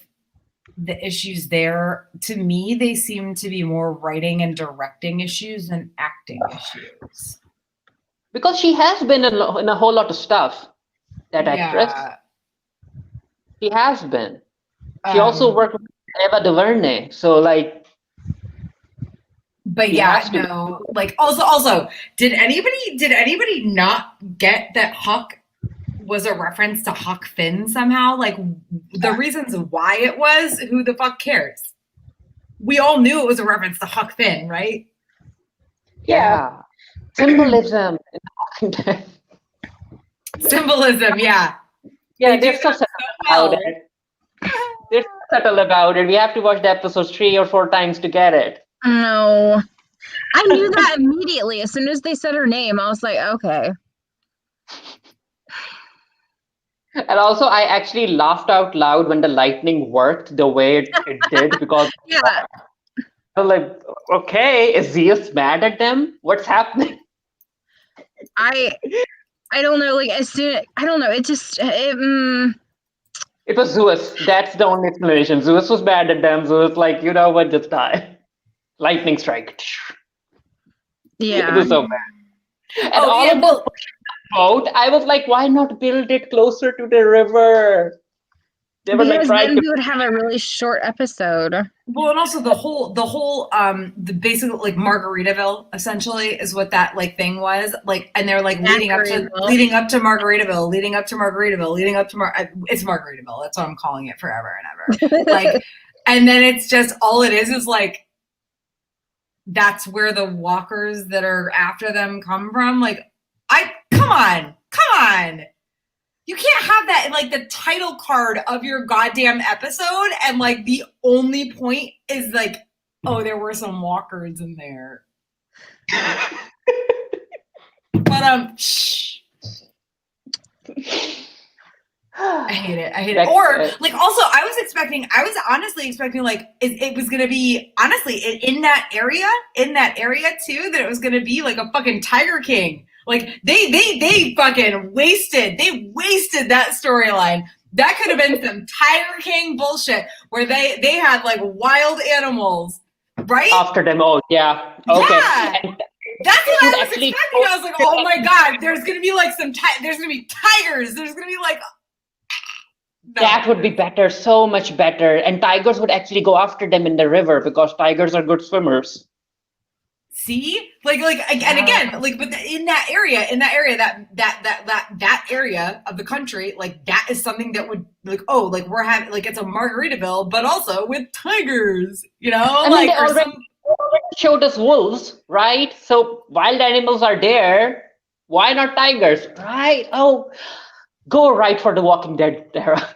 the issues there, to me, they seem to be more writing and directing issues than acting issues. Because she has been in a whole lot of stuff, that actress. She has been. She also worked with Ava DuVernay, so like. But also, did anybody not get that Huck was a reference to Huck Finn somehow? Like, the reasons why it was, who the fuck cares? We all knew it was a reference to Huck Finn, right? Yeah. Symbolism. Symbolism, yeah. Yeah, they're so subtle about it. They're so subtle about it. We have to watch the episodes 3 or 4 times to get it. No. I knew that immediately. As soon as they said her name, I was like, okay. And also, I actually laughed out loud when the lightning worked the way it did because I was like, okay, is Zeus mad at them? What's happening? I don't know. Like, as soon, I don't know. It just It was Zeus. That's the only explanation. Zeus was mad at them. Zeus like, you know what, just die. Lightning strike. Yeah. It was so bad. And boat, I was like, why not build it closer to the river? They were because then we would have a really short episode. Well, and also the basic like Margaritaville essentially is what that like thing was like, and they're like leading up to Margaritaville, it's Margaritaville. That's what I'm calling it forever and ever. Like, and then it's just all it is like that's where the walkers that are after them come from. Like, come on. You can't have that in like the title card of your goddamn episode and like the only point is like, oh, there were some walkers in there. But shh. I hate it. Or like also I was honestly expecting like it was gonna be honestly in that area too, that it was gonna be like a fucking Tiger King. Like they fucking wasted that storyline. That could have been some Tiger King bullshit where they had like wild animals right? After them. Oh, yeah. Okay. Yeah. And that's what I was actually expecting. I was like, oh my God, there's going to be like there's going to be tigers. There's going to be like. No. That would be better, so much better. And tigers would actually go after them in the river because tigers are good swimmers. See, and again, like, but in that area, that area of the country, like that is something that would like, oh, like we're having, like it's a Margaritaville, but also with tigers, you know, I mean, they already showed us wolves, right? So wild animals are there. Why not tigers, right? Oh, go right for the Walking Dead, Tara.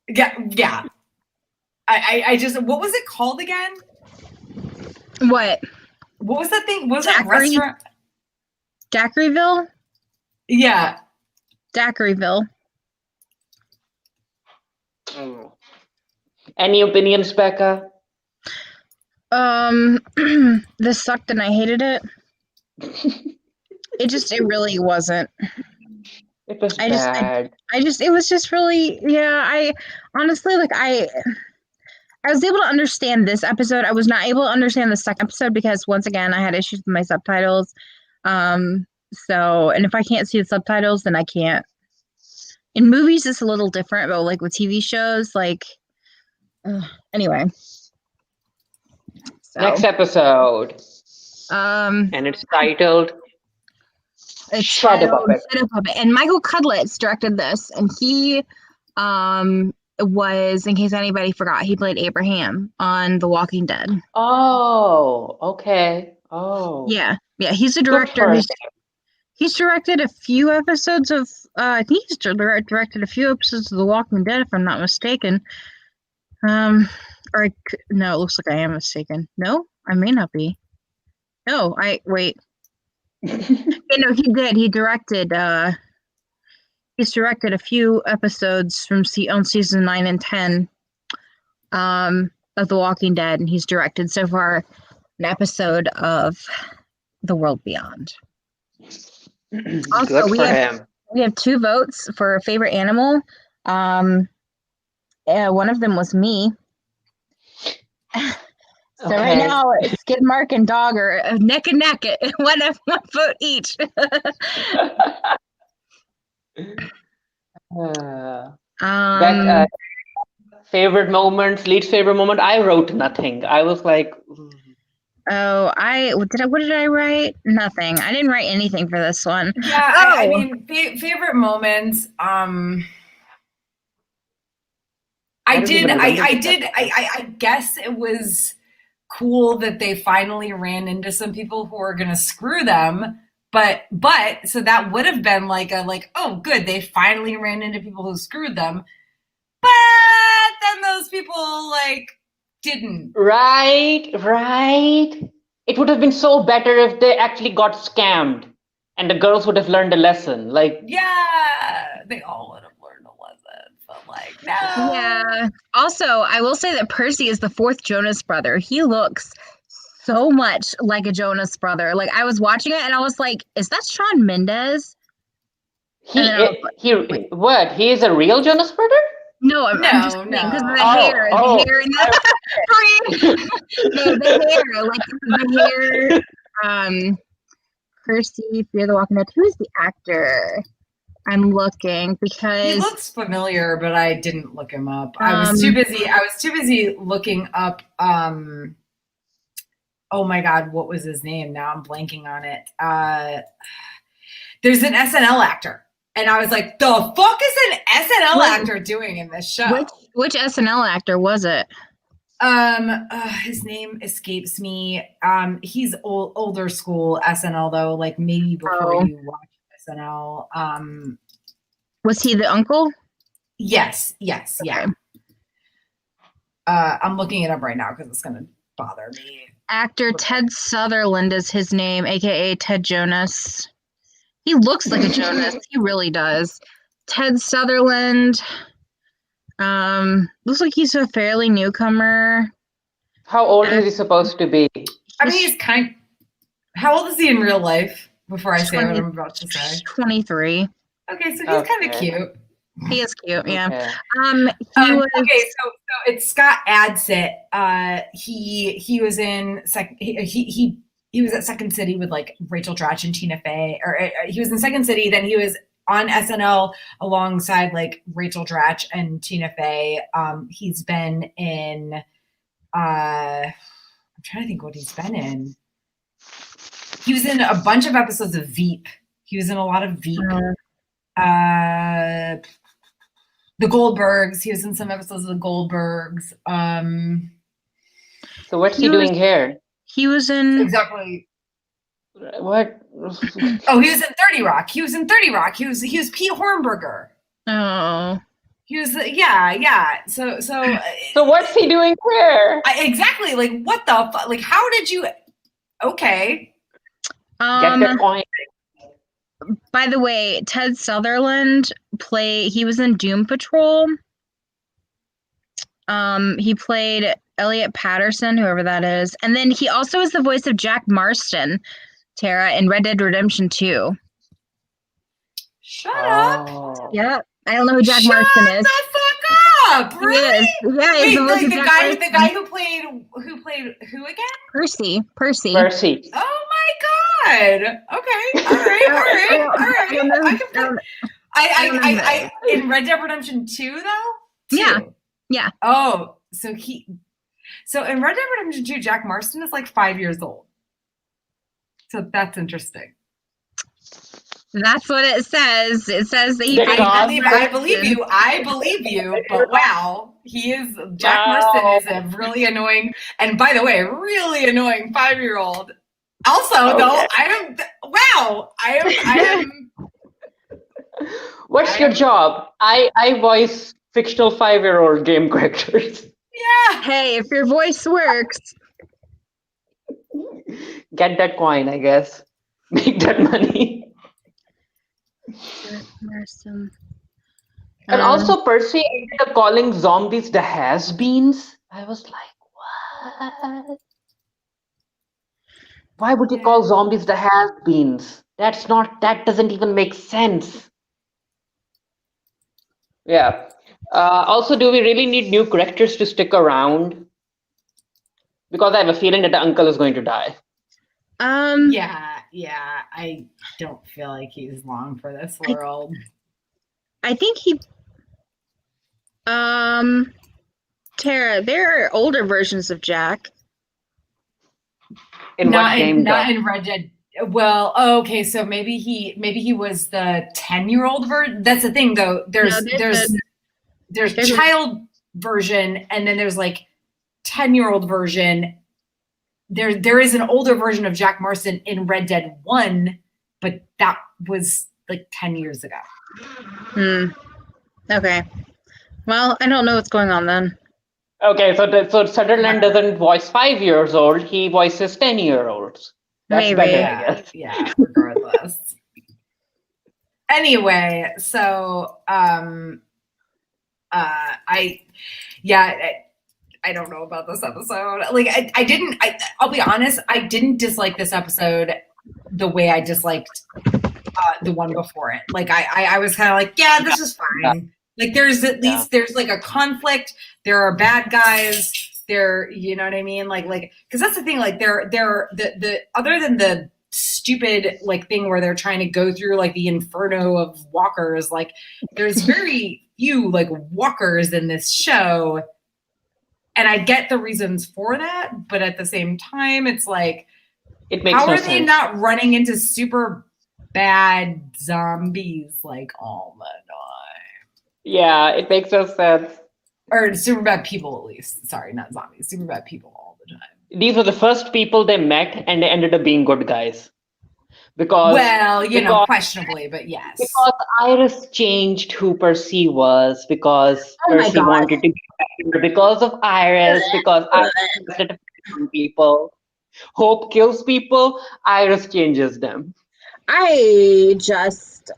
yeah. I just, what was it called again? What was that thing? What was that restaurant? Daiquirieville? Yeah. Daiquirieville. Any opinions, Bekah? This sucked and I hated it. It really wasn't. It was bad. It was just really, yeah, I honestly, like, I was able to understand this episode. I was not able to understand the second episode because, once again, I had issues with my subtitles. So, and if I can't see the subtitles, then I can't. In movies, it's a little different, but like with TV shows, like, anyway. So, next episode. And it's titled Shadow Puppet. And Michael Cudlitz directed this, and he was, in case anybody forgot, he played Abraham on The Walking Dead. Oh, okay. Oh. Yeah. He's a director. He's directed a few episodes of, I think he's directed a few episodes of The Walking Dead, if I'm not mistaken. No, it looks like I am mistaken. No, I may not be. No, wait. No, he did. He directed, he's directed a few episodes on season 9 and 10 of The Walking Dead, and he's directed so far an episode of The World Beyond. Also, we have 2 votes for favorite animal. One of them was me. So right now, Skid Mark and Dog are neck and neck at one vote each. Favorite moments, least favorite moment. I wrote nothing. I was like, what did I write? Nothing. I didn't write anything for this one. Yeah, I mean, favorite moments. I guess it was cool that they finally ran into some people who are gonna screw them. But so that would have been oh, good, they finally ran into people who screwed them. But then those people didn't. Right. It would have been so better if they actually got scammed and the girls would have learned a lesson. Yeah, they all would have learned a lesson. But no. Yeah. Also, I will say that Percy is the 4th Jonas brother. He looks so much like a Jonas brother. Like, I was watching it and I was like, is that Shawn Mendes? He is a real Jonas brother? No, I'm just kidding, because the hair, the hair, the hair, Percy, Fear the Walking Dead. Who's the actor? I'm looking because he looks familiar, but I didn't look him up. I was too busy looking up. Oh my God, what was his name? Now I'm blanking on it. There's an SNL actor. And I was like, the fuck is an SNL actor doing in this show? Which SNL actor was it? His name escapes me. He's older school SNL though, maybe before you watch SNL. Was he the uncle? Yes, okay. Yeah. I'm looking it up right now because it's gonna bother me. Actor Ted Sutherland is his name, aka Ted Jonas. He looks like a Jonas. He really does. Ted Sutherland. Looks like he's a fairly newcomer. How old is he supposed to be? I mean, he's how old is he in real life? Before I say what I'm about to say. 23. Okay, so he's kind of cute. He is cute, yeah. Okay. Okay, so it's Scott Adsit. He was in he was at Second City with like Rachel Dratch and Tina Fey, or he was in Second City. Then he was on SNL alongside like Rachel Dratch and Tina Fey. He's been in. I'm trying to think what he's been in. He was in a bunch of episodes of Veep. He was in a lot of Veep. The Goldbergs. He was in some episodes of the Goldbergs. So what's he doing here? He was in exactly. What? Oh, he was in 30 Rock. He was in 30 Rock. He was Pete Hornberger. Oh. He was yeah. So what's he doing here? Exactly. Like what the fuck? Like how did you? Okay. Get the point. By the way, Ted Sutherland he was in Doom Patrol. He played Elliot Patterson, whoever that is. And then he also is the voice of Jack Marston, Tara, in Red Dead Redemption 2. Shut up. Yeah. I don't know who Jack Marston is. Shut the fuck up. Really? Yeah, he's the voice of the guy who played who again? Percy. Oh my god. Okay. All right. I in Red Dead Redemption 2 though? 2. Yeah. Oh, so in Red Dead Redemption 2, Jack Marston is like 5 years old. So that's interesting. That's what it says. It says that he. I believe you. But wow, Jack Marston is a really annoying, and by the way, really annoying 5-year-old. Also, though, I am. What's your job? I voice fictional 5-year-old game characters. Yeah. Hey, if your voice works, get that coin, I guess. Make that money. And also Percy ended up calling zombies the has-beens. I was like, what? Why would you call zombies the has-beens? That doesn't even make sense. Yeah. Also, do we really need new characters to stick around? Because I have a feeling that the uncle is going to die. Yeah, I don't feel like he's long for this world. I think he Tara, there are older versions of Jack. Not in Red Dead. Well, okay, so maybe he was the 10-year-old version. That's the thing though. There's child version and then there's like 10-year-old version. There is an older version of Jack Marston in Red Dead 1, but that was like 10 years ago. Okay. Well, I don't know what's going on then. Okay, so Sutherland doesn't voice 5 years old, he voices 10-year-olds. That's Maybe. better, I guess. Yeah, regardless. Anyway, so I don't know about this episode. Like I'll be honest, I didn't dislike this episode the way I disliked the one before it. Like I was kind of like, yeah, this is fine. Like there's at least there's like a conflict. There are bad guys. There, you know what I mean? Like because that's the thing. Like they're the other than the stupid like thing where they're trying to go through like the inferno of walkers. Like there's very few like walkers in this show. And I get the reasons for that, but at the same time, it's like, how are they not running into super bad zombies like all the time? Yeah, it makes no sense. Or super bad people, at least. Sorry, not zombies. Super bad people all the time. These were the first people they met, and they ended up being good guys. Questionably, but yes. Because Iris changed who Percy was, because Percy wanted to be better, because of Iris, because Iris wanted to people. Hope kills people, Iris changes them. I just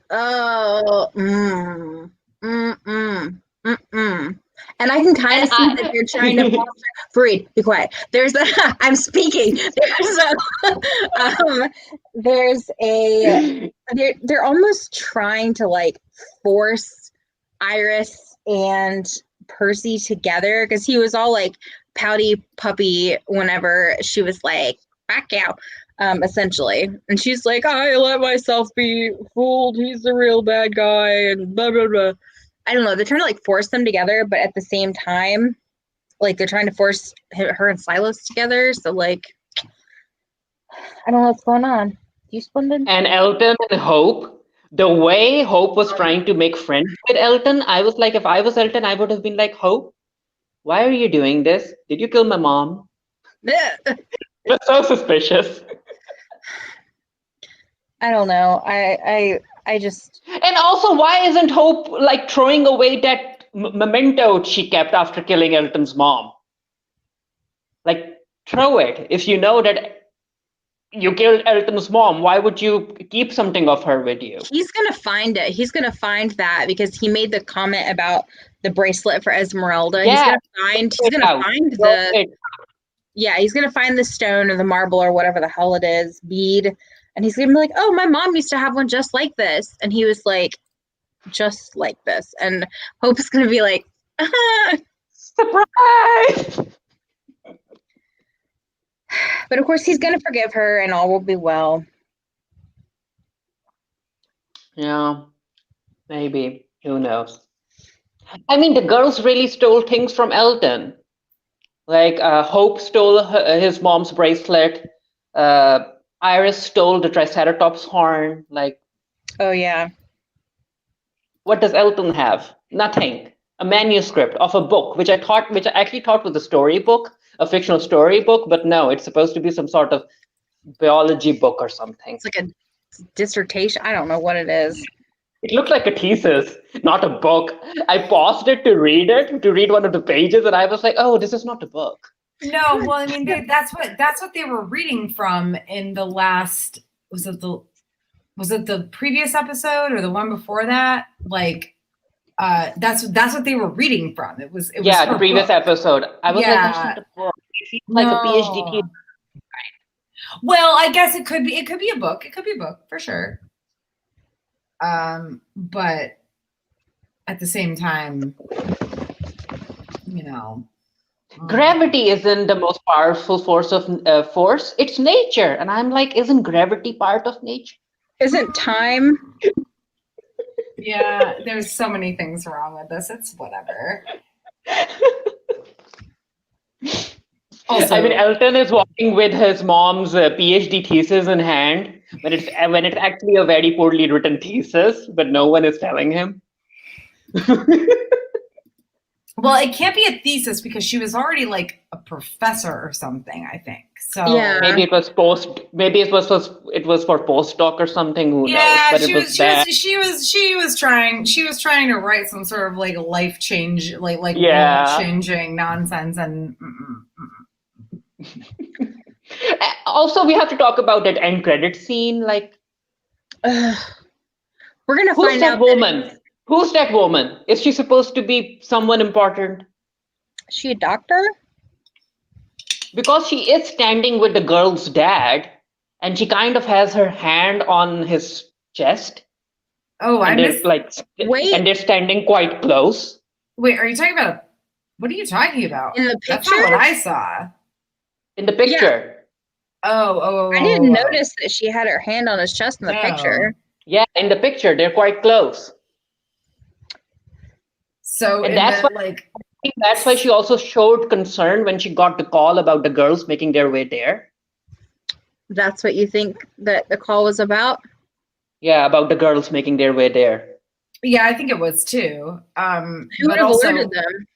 And I can kind of see that they're trying to foster. Farid, be quiet. I'm speaking. They're almost trying to like force Iris and Percy together, because he was all like pouty puppy whenever she was like, back out, essentially. And she's like, I let myself be fooled. He's the real bad guy, and blah, blah, blah. I don't know. They're trying to like force them together, but at the same time, like they're trying to force her and Silas together. So like, I don't know what's going on. You Splendid? And Elton and Hope, the way Hope was trying to make friends with Elton, I was like, if I was Elton, I would have been like, Hope, why are you doing this? Did you kill my mom? It was so suspicious. I don't know. I just. And also, why isn't Hope like throwing away that memento she kept after killing Elton's mom? Like, throw it. If you know that you killed Elton's mom, why would you keep something of her with you? He's going to find it. He's going to find that because he made the comment about the bracelet for Esmeralda. Yeah, he's going to find the. Yeah, he's going to find the stone or the marble or whatever the hell it is, bead. And he's going to be like, oh, my mom used to have one just like this. And he was like, just like this. And Hope is going to be like, surprise! But of course, he's going to forgive her and all will be well. Yeah, maybe. Who knows? I mean, the girls really stole things from Elton. Like, Hope stole his mom's bracelet. Iris stole the Triceratops horn. Like, oh, yeah. What does Elton have? Nothing. A manuscript of a book, which I actually thought was a storybook, a fictional storybook, but no, it's supposed to be some sort of biology book or something. It's like a dissertation. I don't know what it is. It looked like a thesis, not a book. I paused it to read one of the pages, and I was like, "Oh, this is not a book." No, well, I mean, that's what they were reading from in the last. Was it the previous episode or the one before that? Like, that's what they were reading from. It was the previous episode. I was like, "That's not a book. It seems like a PhD thesis." Well, I guess it could be a book. It could be a book for sure. But at the same time, you know, gravity isn't the most powerful force of force. It's nature, and I'm like, isn't gravity part of nature? Isn't time? Yeah, there's so many things wrong with this. It's whatever. Also, I mean, Elton is walking with his mom's PhD thesis in hand when it's actually a very poorly written thesis, but no one is telling him. Well, it can't be a thesis because she was already like a professor or something, I think. So yeah. Maybe it was for postdoc or something. Who knows? But she was trying to write some sort of like life change, like changing nonsense and. Also, we have to talk about that end credit scene. Like, we're gonna find out. Who's that woman? Is she supposed to be someone important? Is she a doctor? Because she is standing with the girl's dad, and she kind of has her hand on his chest. Oh, and they're standing quite close. Wait, are you talking about? What are you talking about? In the picture? That's not what I saw. In the picture. Yeah. Oh. I didn't notice that she had her hand on his chest in the picture. Yeah, in the picture, they're quite close. So that's why she also showed concern when she got the call about the girls making their way there. That's what you think that the call was about? Yeah, about the girls making their way there. Yeah, I think it was too. Who would have alerted them?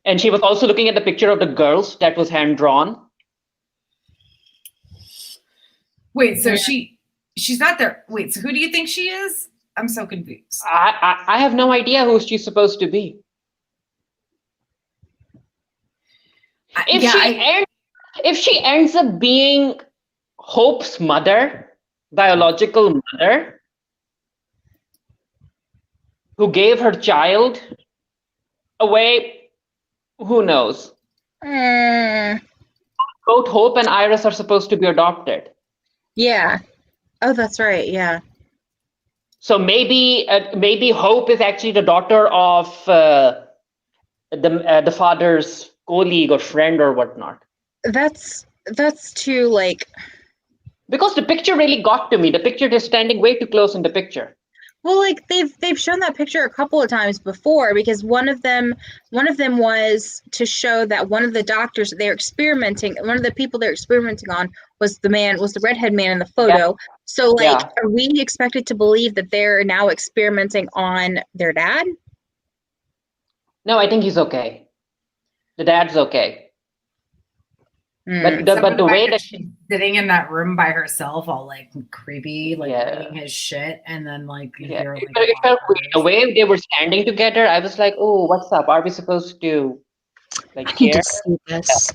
And she was also looking at the picture of the girls that was hand-drawn. Wait, so she's not there. Wait, so who do you think she is? I'm so confused. I have no idea who she's supposed to be. If she ends up being Hope's mother, biological mother, who gave her child away, who knows? Both Hope and Iris are supposed to be adopted. Yeah. Oh, that's right. Yeah. So maybe Hope is actually the daughter of the father's colleague or friend or whatnot. That's too like. Because the picture really got to me. The picture is standing way too close in the picture. Well, like they've shown that picture a couple of times before, because one of them was to show that one of the doctors they're experimenting, one of the people they're experimenting on was the redhead man in the photo. Yeah. So like, Are we expected to believe that they're now experimenting on their dad? No, I think he's okay. The dad's okay. But the way that she's sitting in that room by herself, all like creepy, like eating his shit, and then like you hear like the way they were standing together, I was like, "Oh, what's up? Are we supposed to like care?" I need to see this.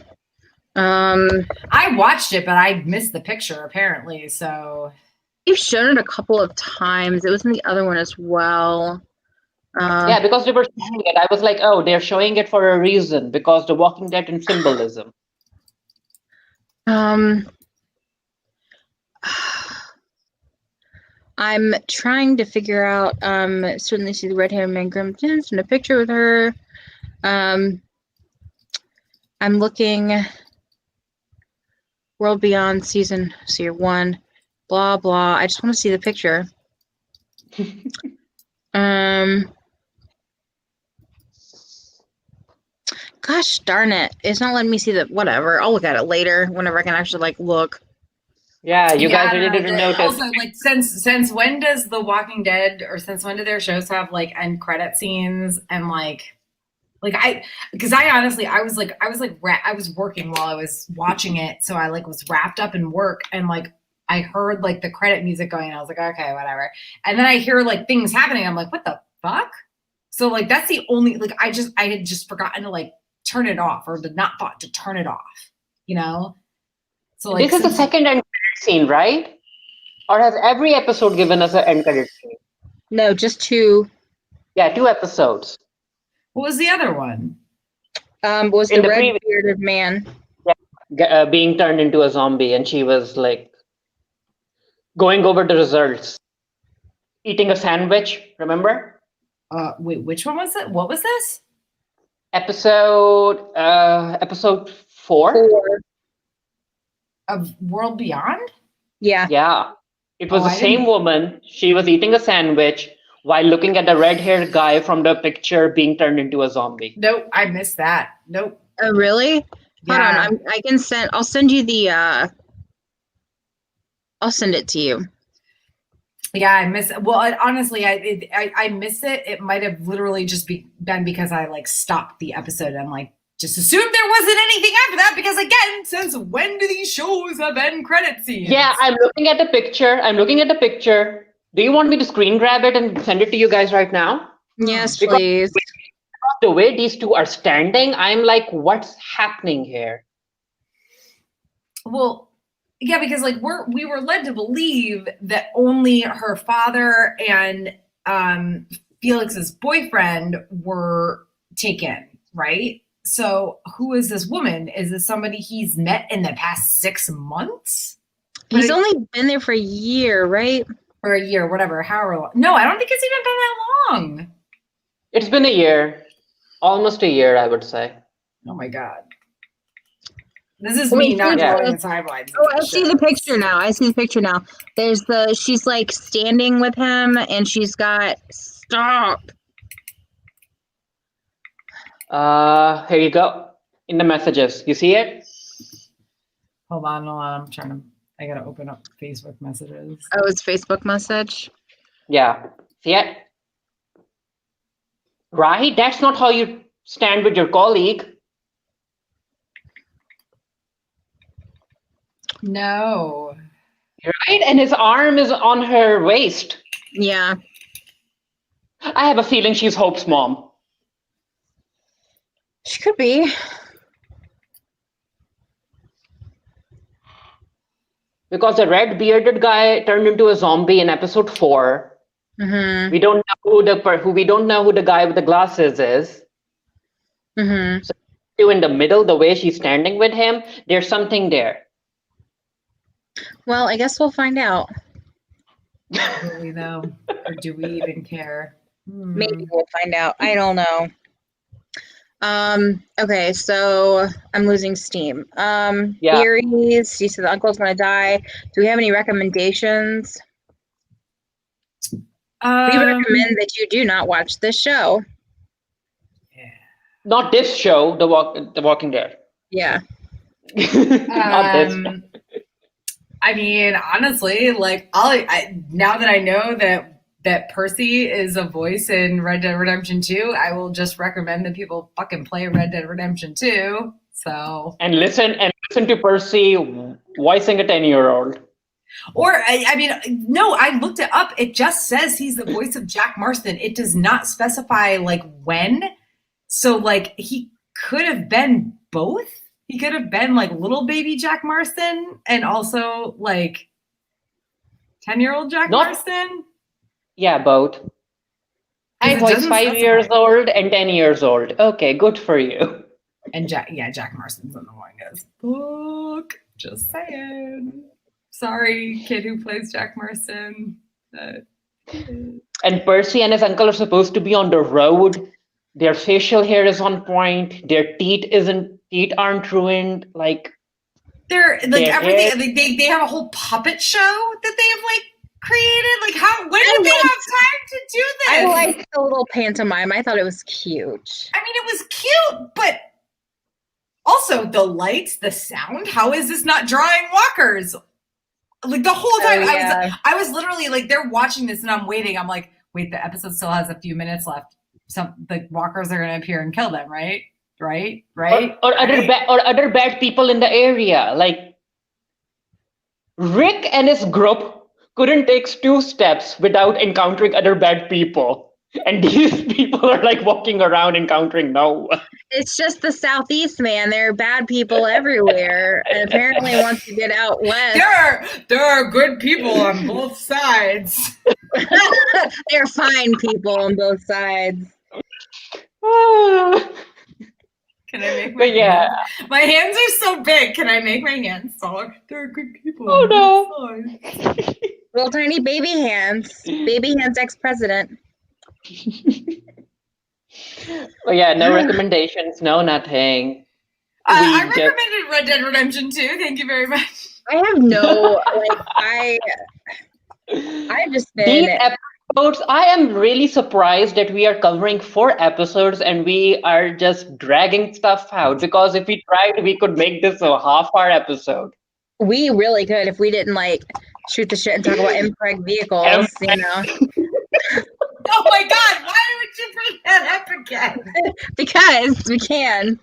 I watched it, but I missed the picture apparently. So you've shown it a couple of times. It was in the other one as well. Yeah, because they were showing it. I was like, "Oh, they're showing it for a reason because The Walking Dead and symbolism." I'm trying to figure out, certainly see the red-haired man Grim Tins in a picture with her. I'm looking World Beyond season 1, blah, blah. I just want to see the picture. Gosh darn it. It's not letting me see the, whatever. I'll look at it later whenever I can actually like look. Yeah, you guys really didn't notice. Also, like, since when does The Walking Dead, or since when do their shows have like end credit scenes and because I honestly I was working while I was watching it, so I like was wrapped up in work, and like I heard like the credit music going, and I was like, okay, whatever. And then I hear like things happening. I'm like, what the fuck? So like that's the only like I had just forgotten to like turn it off, or did not thought to turn it off, you know. So like this is the second end credit scene, right? Or has every episode given us an end credit scene? No, just 2. Yeah, 2 episodes. What was the other one? Was the red bearded man? Yeah, being turned into a zombie, and she was like going over the results, eating a sandwich. Remember? Wait, which one was it? What was this? Episode 4 of World Beyond. Yeah. It was the same woman. She was eating a sandwich while looking at the red-haired guy from the picture being turned into a zombie. Nope, I missed that. Nope. Oh, really? Yeah. Hold on. I'll send you the. I'll send it to you. Yeah, I miss it. Well, honestly, I miss it. It might have literally just been because I like stopped the episode and like just assumed there wasn't anything after that, because again, since when do these shows have end credit scenes? Yeah, I'm looking at the picture. Do you want me to screen grab it and send it to you guys right now? Yes, please. The way these two are standing, I'm like, what's happening here? Well, yeah, because like we were led to believe that only her father and Felix's boyfriend were taken, right? So who is this woman? Is this somebody he's met in the past 6 months? He's only been there for a year, right? For a year, whatever, however long. No, I don't think it's even been that long. It's been a year. Almost a year, I would say. Oh my God. This is me not knowing the timeline. Oh, I see the picture now. She's like standing with him, and she's got, stop. Here you go. In the messages. You see it? Hold on. I gotta open up Facebook messages. Oh, it's Facebook message? Yeah. See it? Right? That's not how you stand with your colleague. No. Right? And his arm is on her waist. Yeah. I have a feeling she's Hope's mom. She could be. Because the red bearded guy turned into a zombie in episode 4. Mm-hmm. We don't know who the guy with the glasses is. Mm-hmm. So in the middle, the way she's standing with him, there's something there. Well, I guess we'll find out. Really though, or do we even care? Maybe we'll find out. I don't know. Okay, so I'm losing steam. Yeah. Theories. You said the uncle's gonna die. Do we have any recommendations? We recommend that you do not watch this show. Yeah. Not this show, The Walking Dead. Yeah. Not this. I mean, honestly, like now that I know that Percy is a voice in Red Dead Redemption 2, I will just recommend that people fucking play Red Dead Redemption 2. So and listen to Percy voicing a 10-year-old. Or I mean, no, I looked it up. It just says he's the voice of Jack Marston. It does not specify like when. So like he could have been both. He could have been like little baby Jack Marston and also like 10-year-old Jack Marston. Yeah, both. I voice 5 years old and 10 years old. Okay, good for you. And Jack Marston's in the one goes, look, just saying. Sorry, kid who plays Jack Marston. And Percy and his uncle are supposed to be on the road. Their facial hair is on point. Their teeth aren't ruined. Like they're like everything. They have a whole puppet show that they have like created. Like when did they have time to do this? I like the little pantomime. I thought it was cute. I mean, it was cute, but also the lights, the sound. How is this not drawing walkers? Like the whole time, I was literally like, they're watching this and I'm waiting. I'm like, wait, the episode still has a few minutes left. The walkers are going to appear and kill them, right? Right? Or other bad people in the area. Like Rick and his group couldn't take 2 steps without encountering other bad people. And these people are like walking around encountering no one. It's just the Southeast, man. There are bad people everywhere. And apparently once you get out west. There are good people on both sides. They're fine people on both sides. Can I make my hands? My hands are so big. Can I make my hands smaller? There are good people. Oh no. Little tiny baby hands. Baby hands ex-president. Oh yeah, no recommendations, no nothing. I recommended Red Dead Redemption 2. Thank you very much. I have no I've just been these episodes. I am really surprised that we are covering 4 episodes and we are just dragging stuff out, because if we tried, we could make this a half-hour episode. We really could if we didn't like shoot the shit and talk about impreg vehicles, you know. Oh my God, why would you bring that up again? Because we can.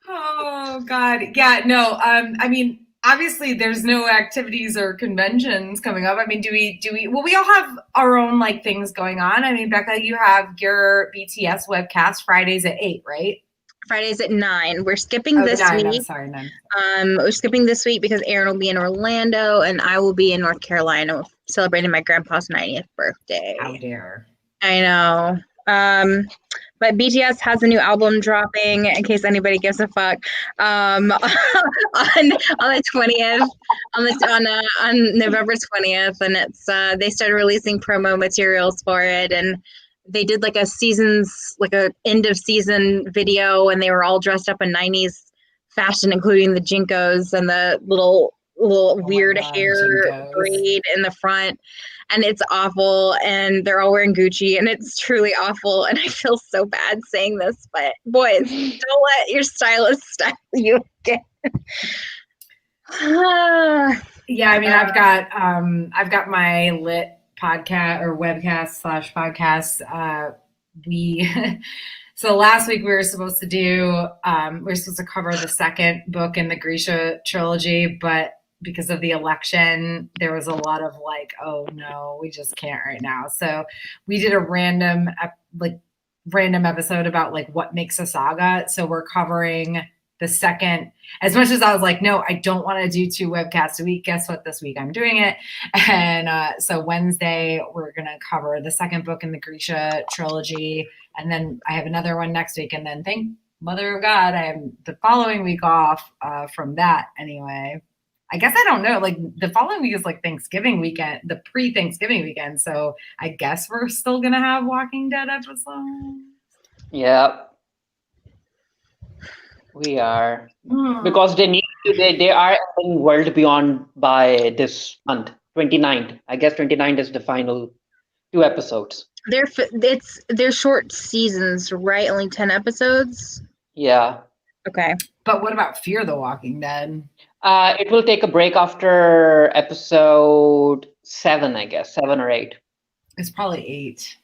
Oh God. Yeah, no, I mean, obviously there's no activities or conventions coming up. I mean, do we, well, we all have our own like things going on. I mean, Bekah, you have your BTS webcast Fridays at 8, right? Fridays at 9. We're skipping this 9, week. I'm sorry, 9. We're skipping this week because Aaron will be in Orlando and I will be in North Carolina celebrating my grandpa's 90th birthday. How dare. I know. But BTS has a new album dropping, in case anybody gives a fuck, on the 20th, on November 20th, and it's they started releasing promo materials for it, and they did like a end of season video, and they were all dressed up in 90s fashion, including the Jinkos and the little weird hair braid in the front. And it's awful, and they're all wearing Gucci, and it's truly awful, and I feel so bad saying this, but boys, don't let your stylist style you again. Yeah, I mean, I've got my lit podcast or webcast / podcast. So last week we were supposed to cover the second book in the Grisha trilogy, but because of the election, there was a lot of like, oh no, we just can't right now. So we did a random episode about like what makes a saga. So we're covering the second, as much as I was like, no, I don't want to do 2 webcasts a week. Guess what? This week I'm doing it. And so Wednesday, we're going to cover the second book in the Grisha trilogy. And then I have another one next week. And then thank Mother of God, I have the following week off from that anyway. I guess I don't know. Like the following week is like Thanksgiving weekend, the pre-Thanksgiving weekend. So I guess we're still gonna have Walking Dead episodes. Yeah, we are, because they are ending World Beyond by this month, 29th. I guess 29th is the final 2 episodes. They're short seasons, right? Only 10 episodes. Yeah. Okay. But what about Fear the Walking Dead? It will take a break after episode 7, I guess, 7 or 8. It's probably 8.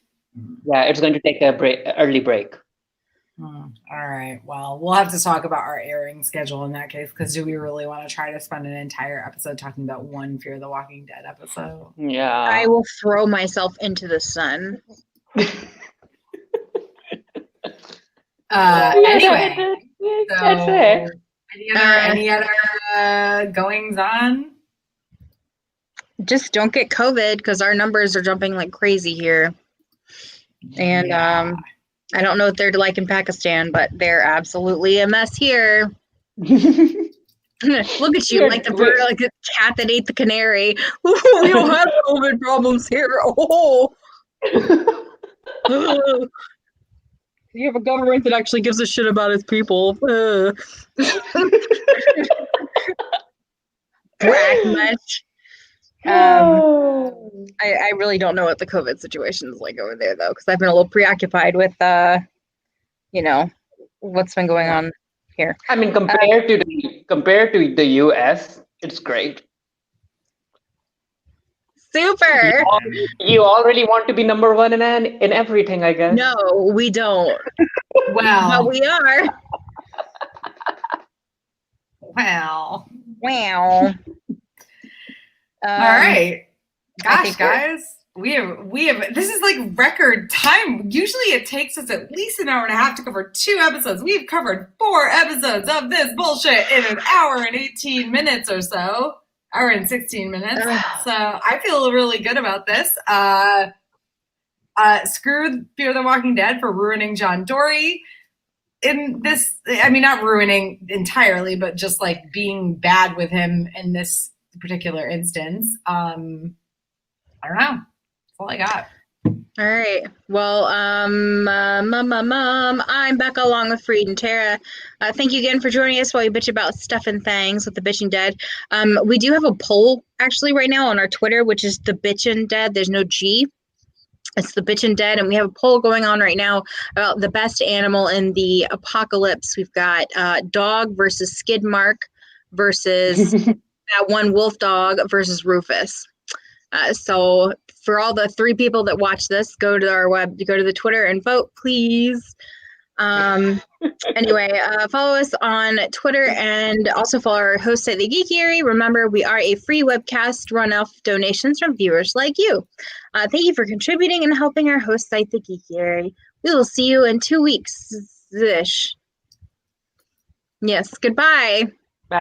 Yeah, it's going to take a early break. All right. Well, we'll have to talk about our airing schedule in that case, because do we really want to try to spend an entire episode talking about one Fear the Walking Dead episode? Yeah. I will throw myself into the sun. Anyway, that's it. Any other goings on? Just don't get COVID, because our numbers are jumping like crazy here. And I don't know what they're like in Pakistan, but they're absolutely a mess here. Look at you, like the cat that ate the canary. Ooh, we don't have COVID problems here. Oh. You have a government that actually gives a shit about its people. Brag much. I really don't know what the COVID situation is like over there, though, because I've been a little preoccupied with, what's been going on here. I mean, compared to the US, it's great. Super. You already want to be number 1 in everything, I guess. No, we don't. Well, but we are. Wow. Wow. All right. Gosh, guys. We have this is like record time. Usually it takes us at least an hour and a half to cover 2 episodes. We've covered 4 episodes of this bullshit in an hour and 18 minutes or so. Hour and 16 minutes. So I feel really good about this. Screw Fear the Walking Dead for ruining John Dory. In this, I mean, not ruining entirely, but just like being bad with him in this particular instance. I don't know. That's all I got. All right. Well, I'm Bekah along with Farid and Tara. Thank you again for joining us while we bitch about stuff and things with the Bitchin' Dead. We do have a poll actually right now on our Twitter, which is the Bitchin' Dead. There's no G. It's the Bitchin' Dead, and we have a poll going on right now about the best animal in the apocalypse. We've got dog versus skid mark versus that one wolf dog versus Rufus. So for all the 3 people that watch this, go to the Twitter and vote, please. Anyway, follow us on Twitter and also follow our host at the Geekiary. Remember, we are a free webcast run off donations from viewers like you. Thank you for contributing and helping our host site, the Geekiary. We will see you in 2 weeks-ish. Yes, goodbye. Bye.